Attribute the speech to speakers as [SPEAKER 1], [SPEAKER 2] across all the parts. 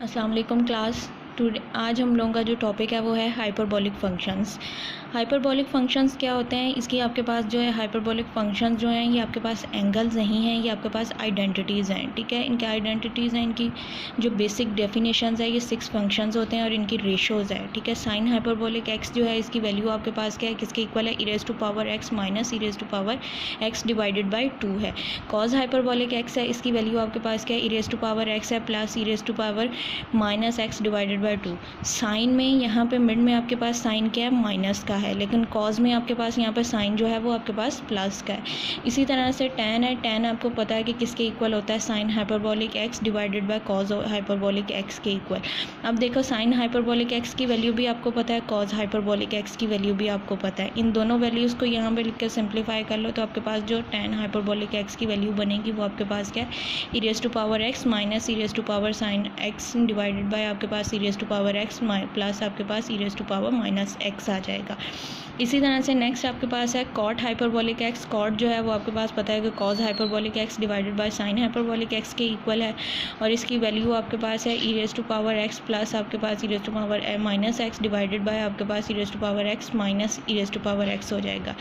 [SPEAKER 1] अस्सलाम वालेकुम class. Today आज हम लोगों का जो टॉपिक है वो है हाइपरबोलिक फंक्शंस। हाइपरबोलिक फंक्शंस क्या होते हैं? इसकी आपके पास जो है हाइपरबोलिक फंक्शंस जो हैं ये आपके पास एंगल्स नहीं हैं, ये आपके पास आइडेंटिटीज़ हैं। ठीक है, इनके आइडेंटिटीज़ हैं, इनकी जो बेसिक डेफिनेशंस है ये 6 फंक्शंस होते हैं और इनकी रेशोज़ है। ठीक है, साइन हाइपरबोलिक एक्स जो है इसकी वैल्यू आपके पास क्या है, किसके इक्वल है, e to power x minus e to power x divided by 2 है। कॉज हाइपरबोलिक एक्स है, इसकी वैल्यू आपके पास क्या है, e टू पावर एक्स है plus e to power minus X divided by 2। Sine में यहाँ पे मिड में आपके पास साइन क्या है, माइनस का है, लेकिन कॉज में आपके पास यहाँ पे साइन जो है वो आपके पास प्लस का है। इसी तरह से टेन है, टेन आपको पता है कि किसके इक्वल होता है, sine hyperbolic X divided by cos hyperbolic x के इक्वल। अब देखो साइन हाइपरबोलिक एक्स की वैल्यू भी आपको पता है, कॉज हाइपरबोलिक एक्स की वैल्यू भी आपको पता है। इन दोनों वैल्यूज़ को यहाँ पे लिख कर सिंप्लीफाई कर लो तो आपके पास जो टेन हाइपरबोलिक एक्स की वैल्यू बनेगी वो आपके पास क्या है, e to power x minus e to power sine x divided by आपके पास e to power x plus आपके पास e to power minus x आ जाएगा। इसी तरह से नेक्स्ट आपके पास है कॉट हाइपरबोलिक एक्स। कॉट जो है वो आपके पास पता है कि cos hyperbolic X divided by sine hyperbolic x के इक्वल है और इसकी वैल्यू आपके पास है e to power x plus आपके पास e to power minus X divided by आपके पास e to power x minus e to power X हो जाएगा।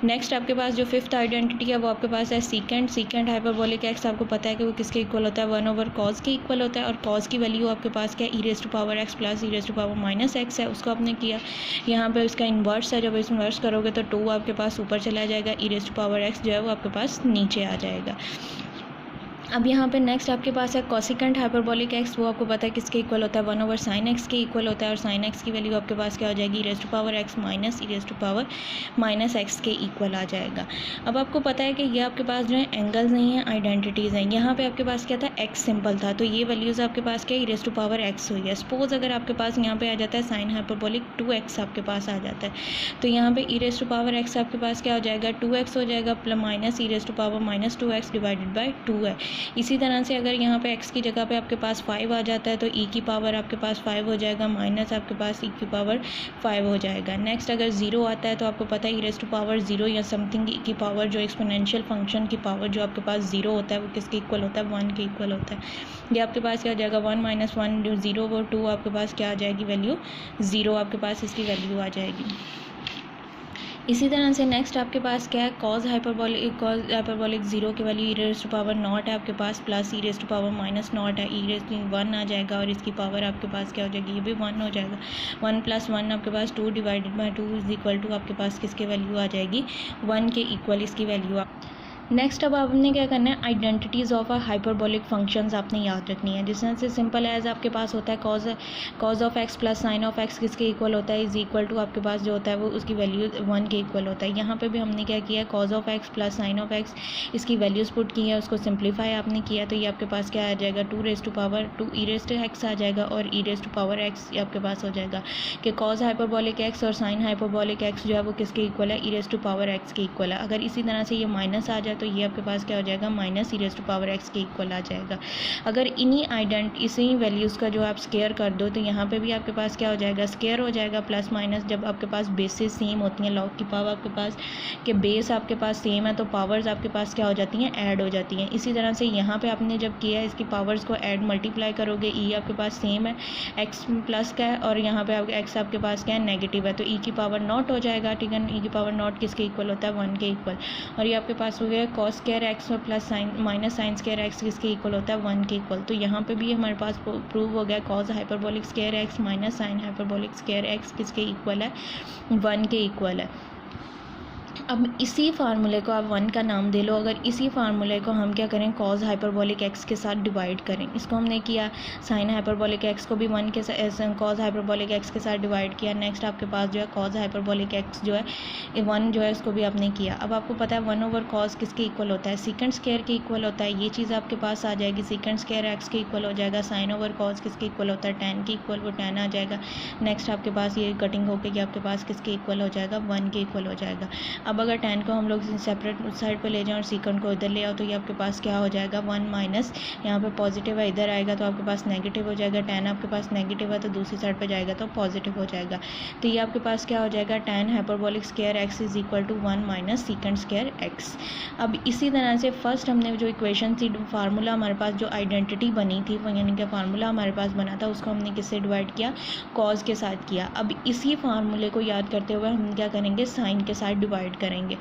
[SPEAKER 1] नेक्स्ट आपके पास जो फिफ्थ आइडेंटिटी है वो आपके पास है सीकेंट। सीकेंट हाइपरबोलिक एक्स आपको पता है कि वो किसके इक्वल होता है, 1/cos के इक्वल होता है और cos की वैल्यू आपके पास क्या है, e to power x plus e to power minus x है, उसको आपने किया। यहाँ पे उसका इन्वर्स है, जब इस इन्वर्स करोगे तो 2 आपके पास ऊपर चला जाएगा, e टू पावर एक्स जो है वो आपके पास नीचे आ जाएगा। अब यहाँ पे नेक्स्ट आपके पास है कोसिकेंट हाइपरबोलिक एक्स। वो आपको पता है किसके इक्वल होता है, 1/sin x के इक्वल होता है और sin x की वैल्यू आपके पास क्या हो जाएगी, e to power x minus e to power minus X के इक्वल आ जाएगा। अब आपको पता है कि ये आपके पास जो है एंगल्स नहीं है, आइडेंटिटीज़ हैं। यहाँ पे आपके पास क्या था, x सिंपल था, तो ये वैल्यूज़ आपके पास क्या है, e टू पावर x हुई है। सपोज अगर आपके पास यहाँ पे आ जाता है साइन हाइपरबोलिक 2x आपके पास आ जाता है, तो यहाँ पे e टू पावर x आपके पास क्या हो जाएगा, 2x हो जाएगा plus minus e to power minus 2x divided by 2 है। इसी तरह से अगर यहाँ पे x की जगह पे आपके पास 5 आ जाता है तो e की पावर आपके पास 5 हो जाएगा माइनस आपके पास e की पावर 5 हो जाएगा। नेक्स्ट अगर 0 आता है तो आपको पता है e टू पावर 0 या समथिंग e की पावर, जो एक्सपोनेंशियल फंक्शन की पावर जो आपके पास 0 होता है वो किसके इक्वल होता है, 1 के इक्वल होता है। ये आपके पास क्या हो जाएगा, 1 माइनस 1 0 और 2 आपके पास क्या आ जाएगी वैल्यू, 0 आपके पास इसकी वैल्यू आ जाएगी। इसी तरह से नेक्स्ट आपके पास क्या है, कॉज हाइपरबोलिक 0 की value e to power naught है आपके पास plus e to power minus naught है, e 1 आ जाएगा और इसकी पावर आपके पास क्या हो जाएगी, ये भी 1 हो जाएगा। 1 प्लस 1 आपके पास 2 divided by 2 is equal to आपके पास किसके वैल्यू आ जाएगी, 1 के इक्वल इसकी वैल्यू। नेक्स्ट अब आपने क्या करना है, identities of a hyperbolic functions आपने याद रखनी है। जिसमें से सिंपल एज आपके पास होता है cause of x plus sign of x किसके इक्वल होता है, इज इक्वल टू आपके पास जो होता है वो उसकी वैल्यू 1 के इक्वल होता है। यहाँ पे भी हमने क्या किया, cause of x plus sign of x इसकी वैल्यूज़ पुट की है, उसको सिंप्लीफाई आपने किया तो ये आपके पास क्या आ जाएगा, 2 to power 2 e to x आ जाएगा और e टू पावर एक्स आपके पास हो जाएगा कि कॉज हाइपरबोलिक एक्स और साइन हाइपरबोलिक एक्स जो है वो किसके इक्वल है, e टू पावर एक्स के इक्वल है। अगर इसी तरह से ये माइनस आ जाए तो ये आपके पास क्या हो जाएगा, minus e to power X के इक्वल आ जाएगा। अगर इसी वैल्यूज़ का जो आप स्केयर कर दो तो यहाँ पे भी आपके पास क्या हो जाएगा, स्केयर हो जाएगा प्लस माइनस। जब आपके पास बेसिस सेम होती हैं, लॉग की पावर आपके पास के बेस आपके पास सेम है तो पावर्स आपके पास क्या हो जाती हैं, ऐड हो जाती हैं। इसी तरह से यहाँ पे आपने जब किया है इसकी पावर्स को ऐड मल्टीप्लाई करोगे, e आपके पास सेम है, x प्लस का है और यहाँ पे आपके x आपके पास क्या है, नेगेटिव है, तो e की पावर नॉट हो जाएगा। ठीक है, e की पावर नॉट किसके इक्वल होता है, 1 के इक्वल। और ये आपके पास हो गया cos square x plus sign minus sine square X किसके इक्वल होता है, 1 के इक्वल। तो यहाँ पे भी हमारे पास प्रूव हो गया cos hyperbolic square x minus sine hyperbolic square X किसके इक्वल है, 1 के इक्वल है। अब इसी फार्मूले को आप 1 का नाम दे लो। अगर इसी फार्मूले को हम क्या करें, कॉज हाइपरबोलिक एक्स के साथ डिवाइड करें, इसको हमने किया साइन हाइपरबोलिक एक्स को भी 1 के साथ, कॉज हाइपरबोलिक एक्स के साथ डिवाइड किया। नेक्स्ट आपके पास जो है कॉज हाइपरबोलिक एक्स जो है 1 जो है उसको भी आपने किया। अब आपको पता है 1/cos किसके इक्वल होता है, सीकेंट स्क्वायर के इक्वल होता है। ये चीज़ आपके पास आ जाएगी, सीकेंट स्क्वायर एक्स के इक्वल हो जाएगा। साइन ओवर कॉज किसके इक्वल होता है, tan के इक्वल, वो tan आ जाएगा। नेक्स्ट आपके पास ये कटिंग होकर आपके पास किसके इक्वल हो जाएगा, 1 के इक्वल हो जाएगा। अब अगर tan को हम लोग सेपरेट साइड पे ले जाएं और सीकेंड को इधर ले आओ तो ये आपके पास क्या हो जाएगा 1 माइनस, यहाँ पे पॉजिटिव है इधर आएगा तो आपके पास नेगेटिव हो जाएगा, tan आपके पास नेगेटिव है तो दूसरी साइड पे जाएगा तो पॉजिटिव हो जाएगा। तो ये आपके पास क्या हो जाएगा tan hyperbolic square x is equal to 1 minus secant square x। अब इसी तरह से फर्स्ट हमने जो इक्वेशन थी, फार्मूला हमारे पास जो आइडेंटिटी बनी थी यानी कि फार्मूला हमारे पास बना था उसको हमने किससे डिवाइड किया, कॉज के साथ किया। अब इसी फार्मूले को याद करते हुए हम क्या करेंगे, साइन के साथ डिवाइड करेंगे।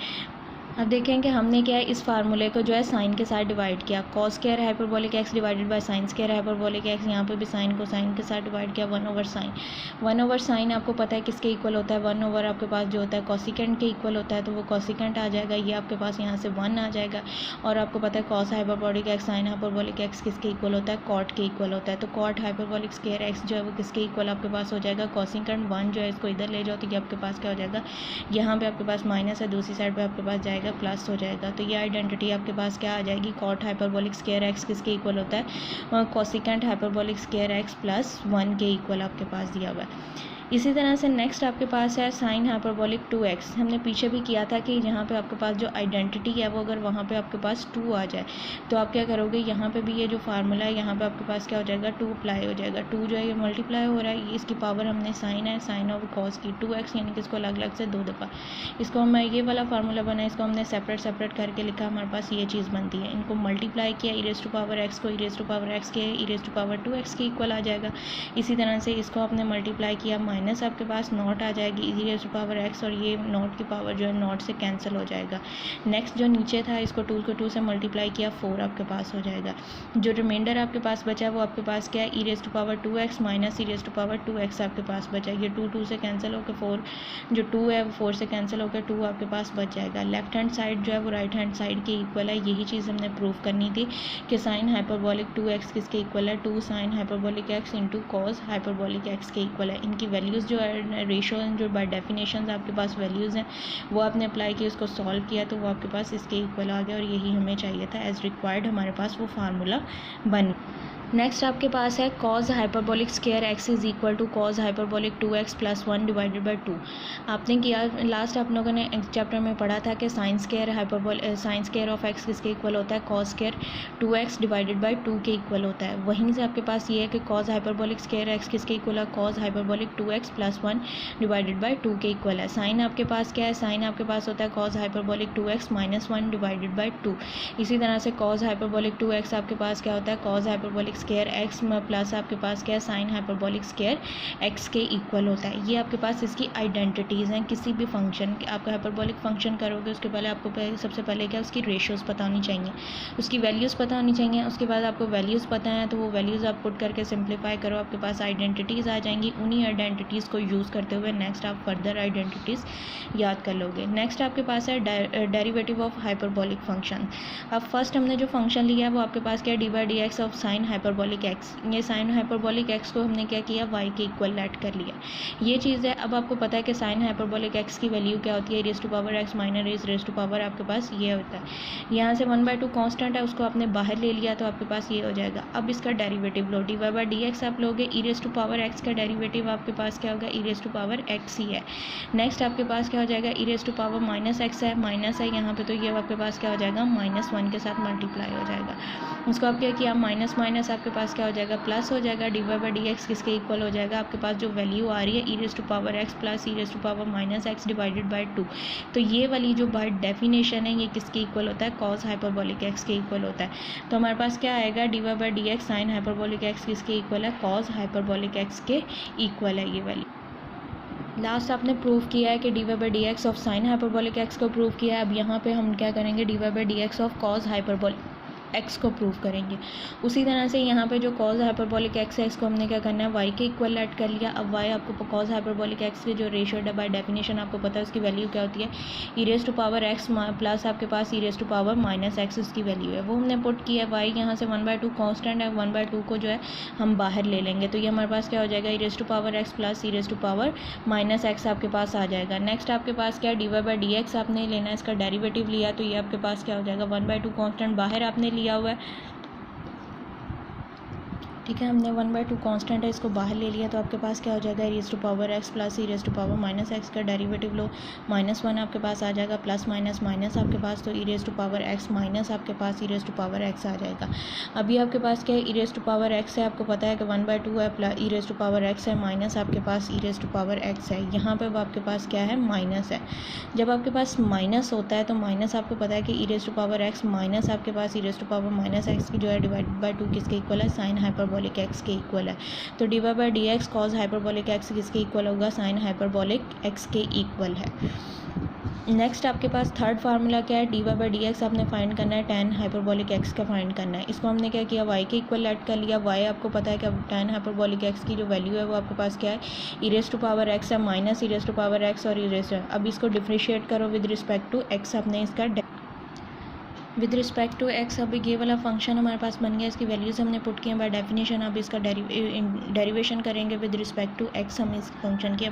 [SPEAKER 1] अब देखें कि हमने क्या है इस फार्मूले को जो है साइन के साथ डिवाइड किया, cos square hyperbolic X divided by sine square hyperbolic x, यहाँ पे भी साइन को साइन के साथ डिवाइड किया 1 ओवर साइन। 1 ओवर साइन आपको पता है किसके इक्वल होता है, 1 ओवर आपके पास जो होता है कॉसिकेंट के इक्वल होता है, तो वो कॉसिकेंट आ जाएगा, ये आपके पास यहाँ से 1 आ जाएगा। और आपको पता है cos hyperbolic x sine hyperbolic x किसके इक्वल होता है, कॉट के इक्वल होता है। तो कॉट हाइपरबोलिक स्क्वायर एक्स जो है वो किसके इक्वल आपके पास हो जाएगा, कॉसिकेंट 1 जो है इसको इधर ले जाओ तो ये आपके पास क्या हो जाएगा, यहाँ पे आपके पास माइनस है, दूसरी साइड पे आपके पास जाएगा प्लस हो जाएगा। तो ये आइडेंटिटी आपके पास क्या आ जाएगी, कॉट हाइपरबोलिक स्क्वायर एक्स किसके इक्वल होता है, cosecant hyperbolic square x plus 1 के इक्वल आपके पास दिया हुआ है। इसी तरह से नेक्स्ट आपके पास है साइन हाइपरबोलिक 2x। हमने पीछे भी किया था कि यहाँ पे आपके पास जो आइडेंटिटी है वो अगर वहाँ पे आपके पास 2 आ जाए तो आप क्या करोगे, यहाँ पे भी ये जो फार्मूला है यहाँ पे आपके पास क्या हो जाएगा, 2 अप्लाई हो जाएगा। 2 जो है ये मल्टीप्लाई हो रहा है, इसकी पावर हमने साइन है, साइन और कॉस की 2x यानी कि इसको अलग अलग से 2 दफ़ा इसको हम ये वाला फार्मूला बना, इसको हमने सेपरेट सेपरेट करके लिखा, हमारे पास ये चीज़ बनती है। इनको मल्टीप्लाई किया, e raise to power x को e raise to power x के ई रेज़ टू पावर 2x के इक्वल आ जाएगा। इसी तरह से इसको आपने मल्टीप्लाई किया, माइनस आपके पास नॉट आ जाएगी e raise to power x और ये नॉट की पावर जो है नॉट से कैंसिल हो जाएगा। नेक्स्ट जो नीचे था इसको 2 को 2 से मल्टीप्लाई किया, 4 आपके पास हो जाएगा। जो रिमाइंडर आपके पास बचा है वो आपके पास क्या है, e raise to power 2x minus e raise to power 2x आपके पास बचा। ये 2 से कैंसिल होकर 4, जो 2 है वो 4 से कैंसिल होकर 2 आपके पास बच जाएगा। लेफ्ट हैंड साइड जो है वो राइट हैंड साइड के इक्वल है, यही चीज़ हमने प्रूव करनी थी कि साइन हाइपरबोलिक 2x किसके इक्वल है, 2 sine hyperbolic x into cos hyperbolic x के इक्वल है। इनकी वैल्यूज़ जो है रेशो जो बाय डेफिनेशन आपके पास वैल्यूज़ हैं वो आपने अप्लाई की, उसको सॉल्व किया तो वो आपके पास इसके इक्वल आ गया और यही हमें चाहिए था। एज रिक्वायर्ड हमारे पास वो फार्मूला बन। नेक्स्ट आपके पास है cos hyperbolic square X is equal to cos hyperbolic 2x plus 1 divided by 2। आपने किया लास्ट आप लोगों ने चैप्टर में पढ़ा था कि साइन स्क्वायर ऑफ एक्स किसके इक्वल होता है, cause square 2x divided by 2 के इक्वल होता है। वहीं से आपके पास ये है कि कॉज हाइपरबोलिक स्क्वायर एक्स किसके इक्वल है, cos hyperbolic 2x plus 1 divided by 2 के इक्वल है। साइन आपके पास क्या है, साइन आपके पास होता है cos hyperbolic 2x minus 1 divided by 2। इसी तरह से कॉज हाइपरबोलिक 2x आपके पास क्या होता है, कॉज हाइपरबोलिक स्क्वायर एक्स में प्लस आपके पास क्या है, साइन हाइपरबोलिक स्क्वायर एक्स के इक्वल होता है। ये आपके पास इसकी आइडेंटिटीज़ हैं। किसी भी फंक्शन आपका हाइपरबोलिक फंक्शन करोगे उसके पहले आपको सबसे पहले क्या उसकी रेशियोज़ पता होनी चाहिए, उसकी वैल्यूज़ पता होनी चाहिए। उसके बाद आपको वैल्यूज़ पता है तो वो वैल्यूज़ आप पुट करके सिंप्लीफाई करो, आपके पास आइडेंटिटीज़ आ जाएंगी। उन्हीं आइडेंटिटीज़ को यूज़ करते हुए नेक्स्ट आप फर्दर आइडेंटिटीज़ याद कर लोगे। नेक्स्ट आपके पास है डेरिवेटिव ऑफ हाइपरबोलिक फंक्शन। अब फर्स्ट हमने जो फंक्शन लिया है वो आपके पास क्या है, D by D X of sine hyperbolic x. ये साइन हाइपरबोलिक एक्स को हमने क्या किया, वाई के इक्वल लेट कर लिया। ये चीज़ है। अब आपको पता है कि साइन हाइपरबोलिक एक्स की वैल्यू क्या होती है, raise to power x minus raise to power आपके पास ये होता है। यहाँ से 1/2 कांस्टेंट है, उसको आपने बाहर ले लिया तो आपके पास ये हो जाएगा। अब इसका डेरिवेटिव लो, d Y by D x आप लोगे, e raise to power x का डेरिवेटिव आपके पास क्या होगा, e raise to power x ही है। नेक्स्ट आपके पास क्या हो जाएगा, e raise to power minus x है, माइनस है यहाँ पे तो ये आपके पास क्या हो जाएगा, -1 के साथ मल्टीप्लाई हो जाएगा। उसको आप क्या किया, माइनस माइनस आपके पास क्या हो जाएगा, प्लस हो जाएगा। D Y by D X किसके इक्वल हो जाएगा, आपके पास जो वैल्यू आ रही है e raise to power x plus e raise to power minus X divided by 2। तो ये वाली जो बाय डेफिनेशन है ये किसके इक्वल होता है, कॉस हाइपरबोलिक एक्स के इक्वल होता है। तो हमारे पास क्या आएगा, D Y by D x sine hyperbolic x किसके इक्वल है, कॉस हाइपरबोलिक एक्स के इक्वल है ये वाली। लास्ट आपने प्रूव किया है कि D Y by D X of sine hyperbolic X को प्रूव किया है। अब यहाँ पे हम क्या करेंगे, D Y by D X of cos hyperbolic X को प्रूव करेंगे। उसी तरह से यहाँ पे जो कॉज हाइपरबोलिक एक्स है इसको हमने क्या करना है, वाई के इक्वल ऐड कर लिया। अब वाई आपको कॉज हाइपरबोलिक एक्स के जो रेशियो है बाय डेफिनेशन आपको पता है उसकी वैल्यू क्या होती है, e raise to power x plus आपके पास e raise to power minus x उसकी वैल्यू है, वो हमने पुट किया है। वाई यहाँ से 1/2 कांस्टेंट है, 1/2 को जो है हम बाहर ले लेंगे तो ये हमारे पास क्या हो जाएगा, e raise to power x plus e raise to power minus X आपके पास आ जाएगा। नेक्स्ट आपके पास क्या है, D Y by D X आपने लेना है, इसका डेरिवेटिव लिया तो ये आपके पास क्या हो जाएगा, 1/2 कांस्टेंट बाहर आपने लिया हुआ है, ठीक है, हमने 1/2 कांस्टेंट है, इसको बाहर ले लिया तो आपके पास क्या हो जाएगा, e⁻x प्लस e⁻−x का डेरिवेटिव लो, -1 आपके पास आ जाएगा, प्लस माइनस माइनस आपके पास, तो e⁻x माइनस आपके पास e⁻x आ जाएगा। अभी आपके पास क्या है, e⁻x है, आपको पता है कि 1/2 है, प्लस e⁻x है, माइनस आपके पास e⁻x है। यहाँ पे आपके पास क्या है, माइनस है। जब आपके पास माइनस होता है तो माइनस आपको पता है कि e⁻x माइनस आपके पास e⁻−x की जो है डिवाइडेड बाय 2 किसके इक्वल है, साइन हाइपरबोलिक x के इक्वल है। तो dy/dx कॉज हाइपरबोलिक x किसके इक्वल होगा, साइन हाइपरबोलिक x के इक्वल है। नेक्स्ट आपके पास थर्ड फार्मूला क्या है, dy/dx आपने फाइंड करना है, tan हाइपरबोलिक x का फाइंड करना है। इसको हमने क्या किया, y के इक्वल ऐड कर लिया। y आपको पता है कि अब tan हाइपरबोलिक x की जो वैल्यू है वो आपके पास क्या है, e⁻x है, माइनस e⁻x और अब इसको डिफ्रेंशिएट करो विद रिस्पेक्ट टू x। आपने इसका विद रिस्पेक्ट टू x अब ये वाला फंक्शन हमारे पास बन गया, इसकी वैल्यूज़ हमने पुट किए बाय डेफिनेशन। अब इसका डेरिवेशन करेंगे विद रिस्पेक्ट टू x हम इस फंक्शन की।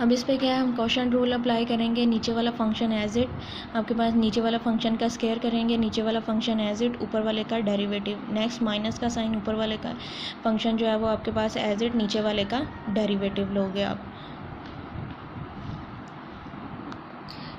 [SPEAKER 1] अब इस पे क्या है, हम क्वोशिएंट रूल अप्लाई करेंगे। नीचे वाला फंक्शन एज इट, आपके पास नीचे वाला फंक्शन का स्क्वायर करेंगे, नीचे वाला फंक्शन एज इट, ऊपर वाले का डेरिवेटिव। नेक्स्ट माइनस का साइन, ऊपर वाले का फंक्शन जो है वो आपके पास एज इट, नीचे वाले का डेरिवेटिव लोगे आप।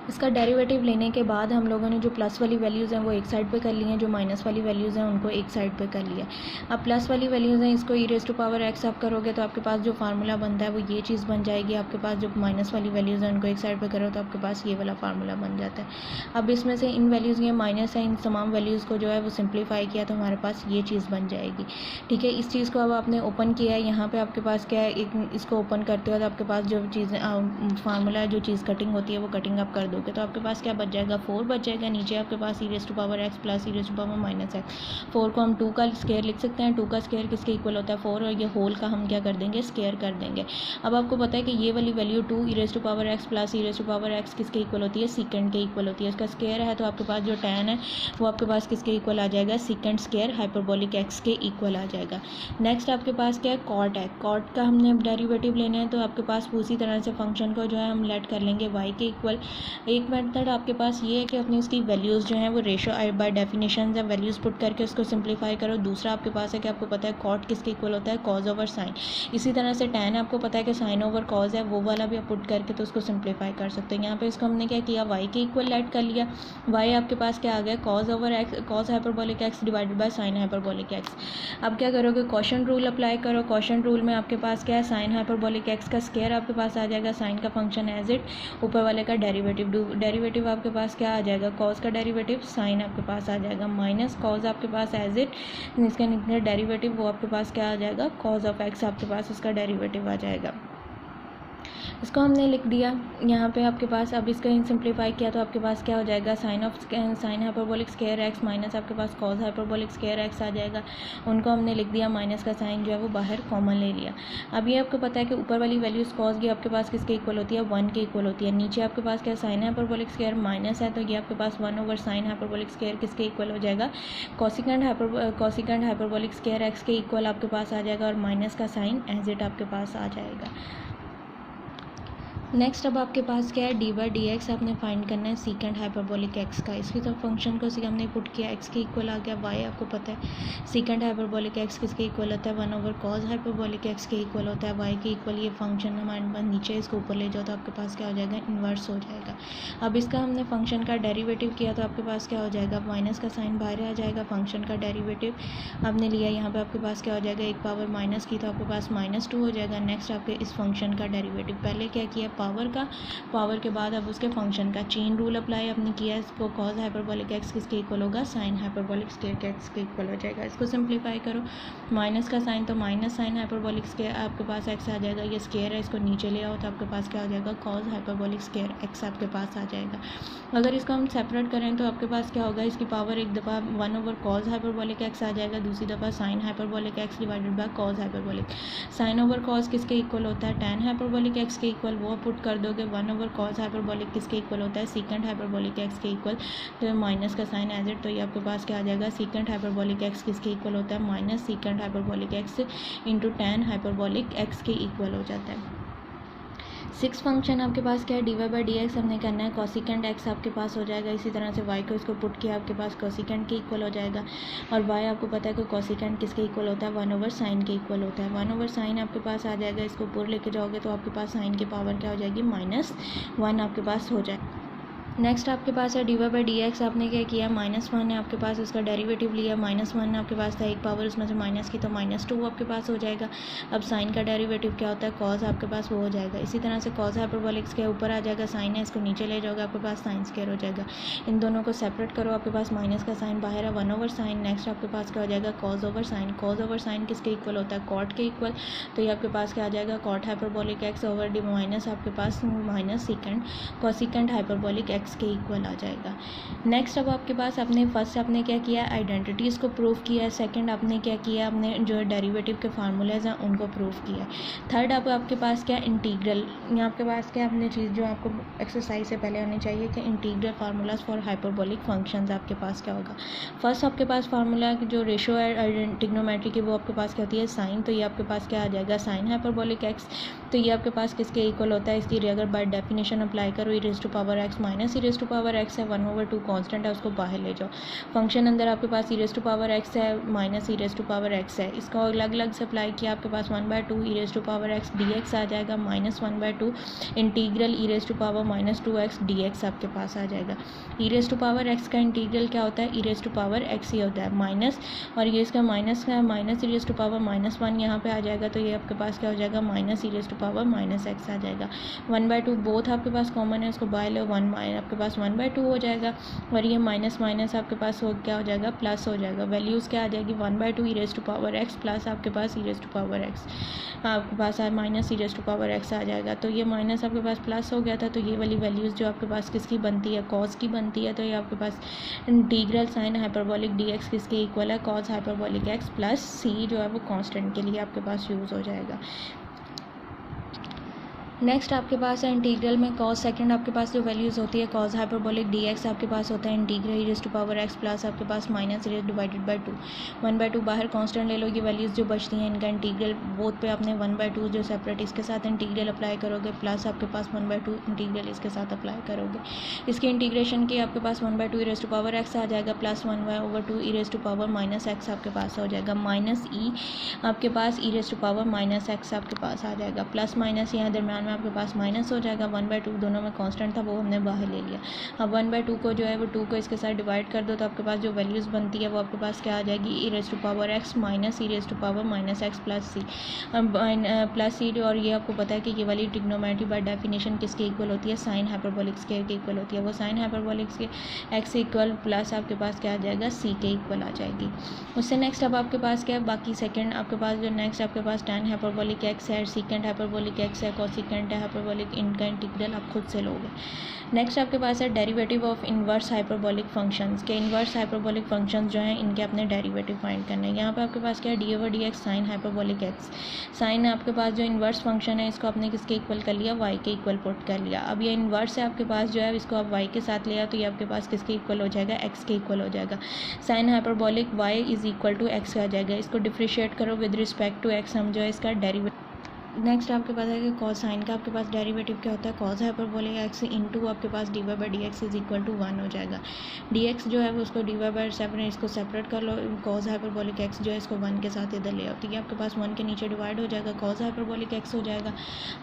[SPEAKER 1] इसका डेरिवेटिव लेने के बाद हम लोगों ने जो प्लस वाली वैल्यूज़ हैं वो एक साइड पे कर ली हैं, जो माइनस वाली वैल्यूज़ हैं उनको एक साइड पे कर लिया। अब प्लस वाली वैल्यूज़ हैं, इसको e⁻x आप करोगे तो आपके पास जो फार्मूला बनता है वो ये चीज़ बन जाएगी। आपके पास जो माइनस वाली वैल्यूज़ हैं उनको एक साइड पे करो तो आपके पास ये वाला फार्मूला बन जाता है। अब इसमें से इन वैल्यूज़, ये माइनस है, इन तमाम वैल्यूज़ को जो है वो सिंप्लीफाई किया तो हमारे पास ये चीज़ बन जाएगी। ठीक है, इस चीज़ को अब आपने ओपन किया है, यहाँ पर आपके पास क्या है, इसको ओपन करते हो तो आपके पास जो चीज़ फार्मूला, जो चीज़ कटिंग होती है वो कटिंग आप कर दोगे तो आपके पास क्या बच जाएगा, 4 बच जाएगा। नीचे आपके पास e⁻x प्लस e⁻−x। 4 को हम 2 का स्क्वायर लिख सकते हैं, 2 का स्क्वायर किसके इक्वल होता है, 4, और ये होल का हम क्या कर देंगे, स्क्वायर कर देंगे। अब आपको पता है कि ये वाली वैल्यू 2 e⁻x प्लस e⁻x किसके इक्वल होती है, सीकेंड के इक्वल होती है। इसका स्क्वायर है तो आपके पास जो tan है वो आपके पास किसके इक्वल आ जाएगा, सीकेंड स्क्वायर हाइपरबोलिक x के इक्वल आ जाएगा। नेक्स्ट आपके पास क्या है, कॉट है। कॉट का हमने डेरिवेटिव लेना है तो आपके पास उसी तरह से फंक्शन को जो है हम लेट कर लेंगे y के इक्वल। एक मेथड आपके पास ये है कि अपनी उसकी वैल्यूज़ जो हैं वो रेशो बाय डेफिनेशन या वैल्यूज़ पुट करके उसको सिंप्लीफाई करो। दूसरा आपके पास है कि आपको पता है कॉट किसके इक्वल होता है, कॉज ओवर साइन। इसी तरह से tan आपको पता है कि साइन ओवर कॉज है, वो वाला भी आप पुट करके तो उसको सिंप्लीफाई कर सकते हैं। यहाँ पे इसको हमने क्या किया, y के इक्वल ऐड कर लिया। y आपके पास क्या आ गया, cause over x, cos hyperbolic x divided by sine hyperbolic x। अब क्या करोगे, क्वोशिएंट रूल अप्लाई करो। क्वोशिएंट रूल में आपके पास क्या है, साइन हाइपरबोलिक x का स्क्वायर आपके पास आ जाएगा, साइन का फंक्शन एज इट, ऊपर वाले का डेरिवेटिव आपके पास क्या आ जाएगा, कॉज का डेरिवेटिव, साइन आपके पास आ जाएगा, माइनस कॉज आपके पास एज इट, इसका डेरिवेटिव वो आपके पास क्या आ जाएगा, कॉज ऑफ x आपके पास उसका डेरिवेटिव आ जाएगा। इसको हमने लिख दिया यहाँ पे आपके पास। अब इसका सिंप्लीफाई किया तो आपके पास क्या हो जाएगा, sine hyperbolic square x minus आपके पास कॉज हाइपरबोलिक स्क्वायर x आ जाएगा। उनको हमने लिख दिया, माइनस का साइन जो है वो बाहर कॉमन ले लिया। अब ये आपको पता है कि ऊपर वाली वैल्यूज कॉज की आपके पास किसके इक्वल होती है, 1 के इक्वल होती है। नीचे आपके पास क्या, साइन हाइपरबोलिक स्क्वायर माइनस है तो ये आपके पास 1 ओवर साइन हाइपरबोलिक स्क्वायर किसके इक्वल हो जाएगा, कोसिकेंड हाइपरबोलिक स्क्वायर x के इक्वल आपके पास आ जाएगा, और माइनस का साइन एज इट आपके पास आ जाएगा। नेक्स्ट अब आपके पास क्या है, dy/dx आपने फाइंड करना है सीकेंड हाइपरबोलिक x का। इसकी तो फंक्शन को हमने पुट किया, x के इक्वल आ गया, y आपको पता है सीकेंड हाइपरबोलिक x किसके इक्वल होता है, 1 ओवर कॉज हाइपरबोलिक x के इक्वल होता है, y के इक्वल। ये फंक्शन हमारे पास नीचे इसको ऊपर ले जाओ तो आपके पास क्या हो जाएगा, इन्वर्स हो जाएगा। अब इसका हमने फंक्शन का डेरिवेटिव किया तो आपके पास क्या हो जाएगा, माइनस का साइन बाहर आ जाएगा, फंक्शन का डेरिवेटिव आपने लिया, यहाँ पे आपके पास क्या हो जाएगा, एक पावर माइनस की तो आपके पास -2 हो जाएगा। नेक्स्ट आपके इस फंक्शन का डेरिवेटिव, पहले क्या किया, पावर के बाद अब उसके फंक्शन का चेन रूल अप्लाई आपने किया। इसको कॉज हाइपरबोलिक x किसके इक्वल होगा, साइन हाइपरबोलिक स्क्वायर के x के इक्वल हो जाएगा। इसको सिंप्लीफाई करो, माइनस का साइन तो माइनस साइन हाइपरबोलिक स्क्वायर आपके पास x आ जाएगा, ये स्क्वायर है, इसको नीचे ले आओ तो आपके पास क्या हो जाएगा, कॉज हाइपरबोलिक स्क्वायर x आपके पास आ जाएगा। अगर इसको हम सेपरेट करें तो आपके पास क्या होगा, इसकी पावर एक दफ़ा 1 ओवर कॉज हाइपरबोलिक x आ जाएगा, दूसरी दफ़ा sine hyperbolic x divided by cos hyperbolic. Sine over cos किसके इक्वल होता है, tan हाइपरबोलिक x के इक्वल, वो पुट कर दोगे। 1 ओवर कॉज हाइपरबोलिक किसके इक्वल होता है, सीकेंड हाइपरबोलिक x के इक्वल, तो माइनस का साइन एज इट, तो ये आपके पास क्या आ जाएगा, सीकेंड हाइपरबोलिक x किसके इक्वल होता है, minus सीकेंड hyperbolic x into tan hyperbolic x के इक्वल हो जाता है। सिक्स फंक्शन आपके पास क्या है, D Y by D X हमने करना है, कॉसिकेंट एक्स आपके पास हो जाएगा। इसी तरह से वाई को इसको पुट किया आपके पास कॉसिकेंट के इक्वल हो जाएगा। और वाई आपको पता है कि कॉसिकेंट किसके इक्वल होता है, 1/sin के इक्वल होता है। 1/sin आपके पास आ जाएगा, इसको ऊपर लेके जाओगे तो आपके पास साइन की पावर क्या हो जाएगी, -1 आपके पास हो जाएगा। नेक्स्ट आपके पास है D Y by D X, आपने क्या किया, -1 है आपके पास, उसका डेरिवेटिव लिया, -1 आपके पास था, एक पावर उसमें से माइनस की तो -2 आपके पास हो जाएगा। अब साइन का डेरिवेटिव क्या होता है, कॉस आपके पास वो हो जाएगा। इसी तरह से कॉस हाइपरबोलिक के ऊपर आ जाएगा, साइन है इसको नीचे ले जाओगे आपके पास साइन स्क्वायर हो जाएगा। इन दोनों को सेपरेट करो, आपके पास माइनस का साइन बाहर है, 1/sin। नेक्स्ट आपके पास क्या हो जाएगा, cos/sin। cos/sin किसके इक्वल होता है, कॉट के इक्वल। तो ये आपके पास क्या आ जाएगा, cot hyperbolic x over d minus आपके पास minus second cosecant hyperbolic x के इक्वल आ जाएगा। नेक्स्ट अब आपके पास अपने फर्स्ट आपने क्या किया, आइडेंटिटीज़ को प्रूव किया है। सेकंड आपने क्या किया, अपने जो डेरिवेटिव के फार्मूलेज हैं उनको प्रूव किया है। थर्ड अब आपके पास क्या, इंटीग्रल। यहाँ आपके पास क्या अपनी चीज़ जो आपको एक्सरसाइज से पहले होनी चाहिए कि integral formulas for hyperbolic functions आपके पास क्या होगा। फर्स्ट आपके पास फार्मूला जो रेशो है ट्रिग्नोमेट्री की वो आपके पास क्या होती है, साइन। तो ये आपके पास क्या आ जाएगा, साइन हाइपरबोलिक एक्स। तो ये आपके पास किसके इक्वल होता है, इसकी अगर बाय डेफिनेशन अप्लाई करो, e⁻x माइनस e⁻x है, 1/2 कांस्टेंट है, उसको बाहर ले जाओ। फंक्शन अंदर आपके पास e⁻x है माइनस e⁻x है, इसको अलग अलग से अप्लाई किया, आपके पास 1/2 e⁻x dx आ जाएगा, -1/2 इंटीग्रल e⁻−2x dx आपके पास आ जाएगा। e⁻x का इंटीग्रल क्या होता है, e⁻x ही होता है माइनस, और ये इसका माइनस का माइनस e⁻−1 यहाँ पे आ जाएगा। तो ये आपके पास क्या हो जाएगा, माइनस e⁻−x आ जाएगा। 1/2 बोथ आपके पास कॉमन है, उसको बाय लो, 1 आपके पास 1/2 हो जाएगा। और ये माइनस माइनस आपके पास हो क्या हो जाएगा, प्लस हो जाएगा। वैल्यूज़ क्या आ जाएगी, 1/2 e⁻x प्लस आपके पास e⁻x आपके पास माइनस e⁻x आ जाएगा। तो ये माइनस आपके पास प्लस हो गया था, तो ये वाली वैल्यूज़ जो आपके पास किसकी बनती है, कॉस की बनती है। तो ये आपके पास इंटीग्रल साइन हाइपरबोलिक dx किसके इक्वल है, कॉस हाइपरबोलिक x प्लस सी जो है वो कांस्टेंट के लिए आपके पास यूज़ हो जाएगा। नेक्स्ट आपके पास है इंटीग्रल में कॉस। सेकंड आपके पास जो वैल्यूज़ होती है, कॉस हाइपरबोलिक dx आपके पास होता है इंटीग्रल e⁻x प्लस आपके पास माइनस (2) 1/2 बाहर कांस्टेंट ले लो। ये वैल्यूज़ जो बचती हैं इनका इंटीग्रल बोथ पे आपने 1/2 जो सेपरेट इसके साथ इंटीग्रल अप्लाई करोगे, प्लस आपके पास 1/2 इंटीग्रल इसके साथ अप्लाई करोगे। इसके इंटीग्रेशन की आपके पास 1/2 e⁻x आ जाएगा, प्लस 1/2 e⁻−x आपके पास हो जाएगा, माइनस ई आपके पास e⁻−x आपके पास आ जाएगा, प्लस माइनस यहाँ दरम्यान में आपके पास माइनस हो जाएगा। 1/2 दोनों में कांस्टेंट था वो हमने बाहर ले लिया। अब 1/2 को जो है वो 2 को इसके साथ डिवाइड कर दो, तो आपके पास जो वैल्यूज़ बनती है वो आपके पास क्या आ जाएगी, e⁻x minus e⁻−x plus c plus c. और ये आपको पता है कि ये वाली ट्रिग्नोमेट्री बाय डेफिनेशन किसके इक्वल होती है, साइन हाइपरबोलिक स्क्वायर के इक्वल होती है। वो साइन हाइपरबोलिक के एक्स इक्वल प्लस आपके पास क्या आ जाएगा, सी के इक्वल आ जाएगी। उससे नेक्स्ट अब आपके पास क्या है, बाकी सेकंड आपके पास जो नेक्स्ट आपके पास tan हाइपरबोलिक एक्स है, सीकेंट हाइपरबोलिक एक्स है, कॉसिकेंट हाइपरबोलिक, इनका इंटीग्रल आप खुद से लोगे। नेक्स्ट आपके पास है derivative of inverse hyperbolic functions के। इनवर्स हाइपरबोलिक फंक्शंस जो हैं इनके अपने डेरिवेटिव फाइंड करने हैं। यहाँ पे आपके पास क्या है, d/dx sign hyperbolic x. Sign आपके पास जो इनवर्स फंक्शन है इसको आपने किसके इक्वल कर लिया, y के इक्वल पुट कर लिया। अब ये इनवर्स है आपके पास जो है, इसको आप y के साथ लिया तो ये आपके पास किसके इक्वल हो जाएगा, x के इक्वल हो जाएगा। Sine hyperbolic y is equal to x आ जाएगा। इसको डिफ्रेंशिएट करो विद रिस्पेक्ट टू x, हम जो है इसका डेरिवेटिव। नेक्स्ट आपके पास है कि कॉस साइन का आपके पास डेरिवेटिव क्या होता है, कॉस हाइपरबोलिक एक्स इंटू आपके पास dy/dx इज इक्वल टू 1 हो जाएगा। dx जो है वो उसको dy/7 इसको सेपरेट कर लो, कॉस हाइपरबोलिक एक्स जो है इसको 1 के साथ इधर ले आओ, ठीक है। आपके पास 1 के नीचे डिवाइड हो जाएगा, कॉस हाइपरबोलिक एक्स हो जाएगा।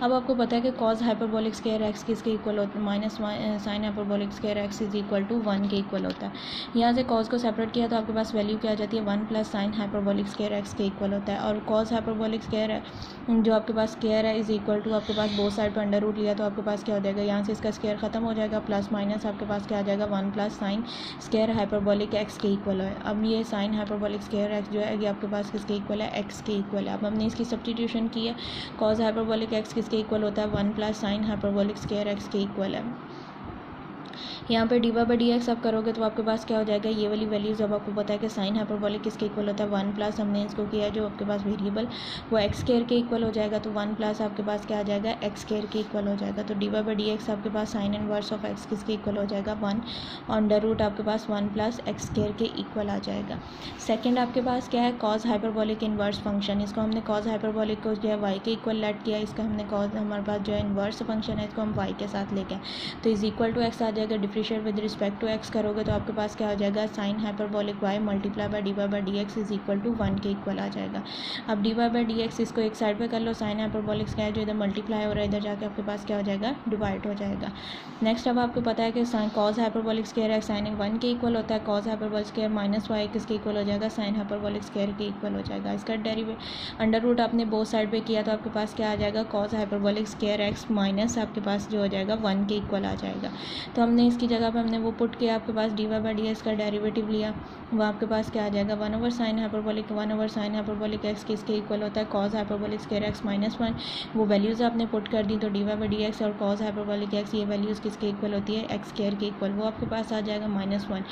[SPEAKER 1] अब आपको पता है कि कॉस हाइपरबोलिक स्क्वायर एक्स किसके इक्वल होता है, minus sine hyperbolic square X is equal to 1 के इक्वल होता है। यहाँ से कॉस को सेपरेट किया तो आपके पास वैल्यू क्या आ जाती है, 1 plus sign hyperbolic square x के इक्वल होता है। और कॉस हाइपरबोलिक स्क्वायर जो आपके पास स्क्वायर है इज इक्वल टू आपके पास बोथ साइड पे अंडर रूट लिया तो आपके पास क्या हो जाएगा, यहाँ से इसका स्क्वायर खत्म हो जाएगा, प्लस माइनस आपके पास क्या आ जाएगा, 1 plus sine square hyperbolic x के इक्वल है। अब ये साइन हाइपरबोलिक स्क्वायर एक्स जो है ये आपके पास किसके इक्वल है, एक्स के इक्वल है। अब हमने इसकी सब्स्टिट्यूशन की है, कॉस हाइपरबोलिक एक्स किसके इक्वल होता है, 1 plus sign hyperbolic square x के इक्वल है। यहाँ पे dy/dx आप करोगे तो आपके पास क्या हो जाएगा, ये वाली वैल्यूज़ अब आपको पता है कि साइन हाइपरबोलिक किसके इक्वल होता है 1 प्लस हमने इसको किया है जो आपके पास वेरिएबल वो एक्स स्क्वायर के इक्वल हो जाएगा, तो 1 प्लस आपके पास क्या आ जाएगा एक्स स्क्वायर के इक्वल हो जाएगा। तो dy/dx आपके पास साइन इनवर्स ऑफ एक्स किसके इक्वल हो जाएगा 1 अंडर रूट आपके पास 1 प्लस एक्स स्क्वायर के इक्वल आ जाएगा। सेकंड आपके पास क्या है कॉस हाइपरबोलिक इनवर्स फंक्शन, इसको हमने कॉस हाइपरबोलिक को जो है वाई के इक्वल लेट किया, इसका हमने कॉस हमारे पास जो है इनवर्स फंक्शन है इसको हम वाई के साथ लेके तो इज इक्वल टू एक्स आ जाएगा, differentiate with respect to X करोगे तो आपके पास क्या हो जाएगा sine hyperbolic Y multiply by dy/dx is equal to 1 के इक्वल आ जाएगा। अब dy/dx इसको एक साइड पे कर लो, साइन हाइपरबोलिक क्या है जो इधर मल्टीप्लाई हो रहा है इधर जाके आपके पास क्या हो जाएगा डिवाइड हो जाएगा। नेक्स्ट अब आपको पता है कि साइन कॉस हाइपरबोलिक स्क्वायर है साइन 1 के इक्वल होता है, cos hyperbolic square minus y किसके इक्वल हो जाएगा साइन हाइपरबोलिक स्क्वायर के इक्वल हो जाएगा। इसका डेरिवेटिव अंडर रूट आपने बोथ साइड पे किया तो आपके पास क्या आ जाएगा cos hyperbolic square x minus आपके पास जो हो जाएगा 1 के इक्वल आ जाएगा। तो हमने इसकी जगह पे हमने वो पुट किया, आपके पास dy/dx का डेरिवेटिव लिया, वो आपके पास क्या आ जाएगा 1/sin हाइपरबोलिक एक्स किसके इक्वल होता है cos hyperbolic square x minus 1, वो वैल्यूज़ आपने पुट कर दी तो dy/dx और कॉस हाइपरबोलिक एक्स ये वैल्यूज़ किसके इक्वल होती है एक्स स्क्वायर के इक्वल, वो आपके पास आ जाएगा -1।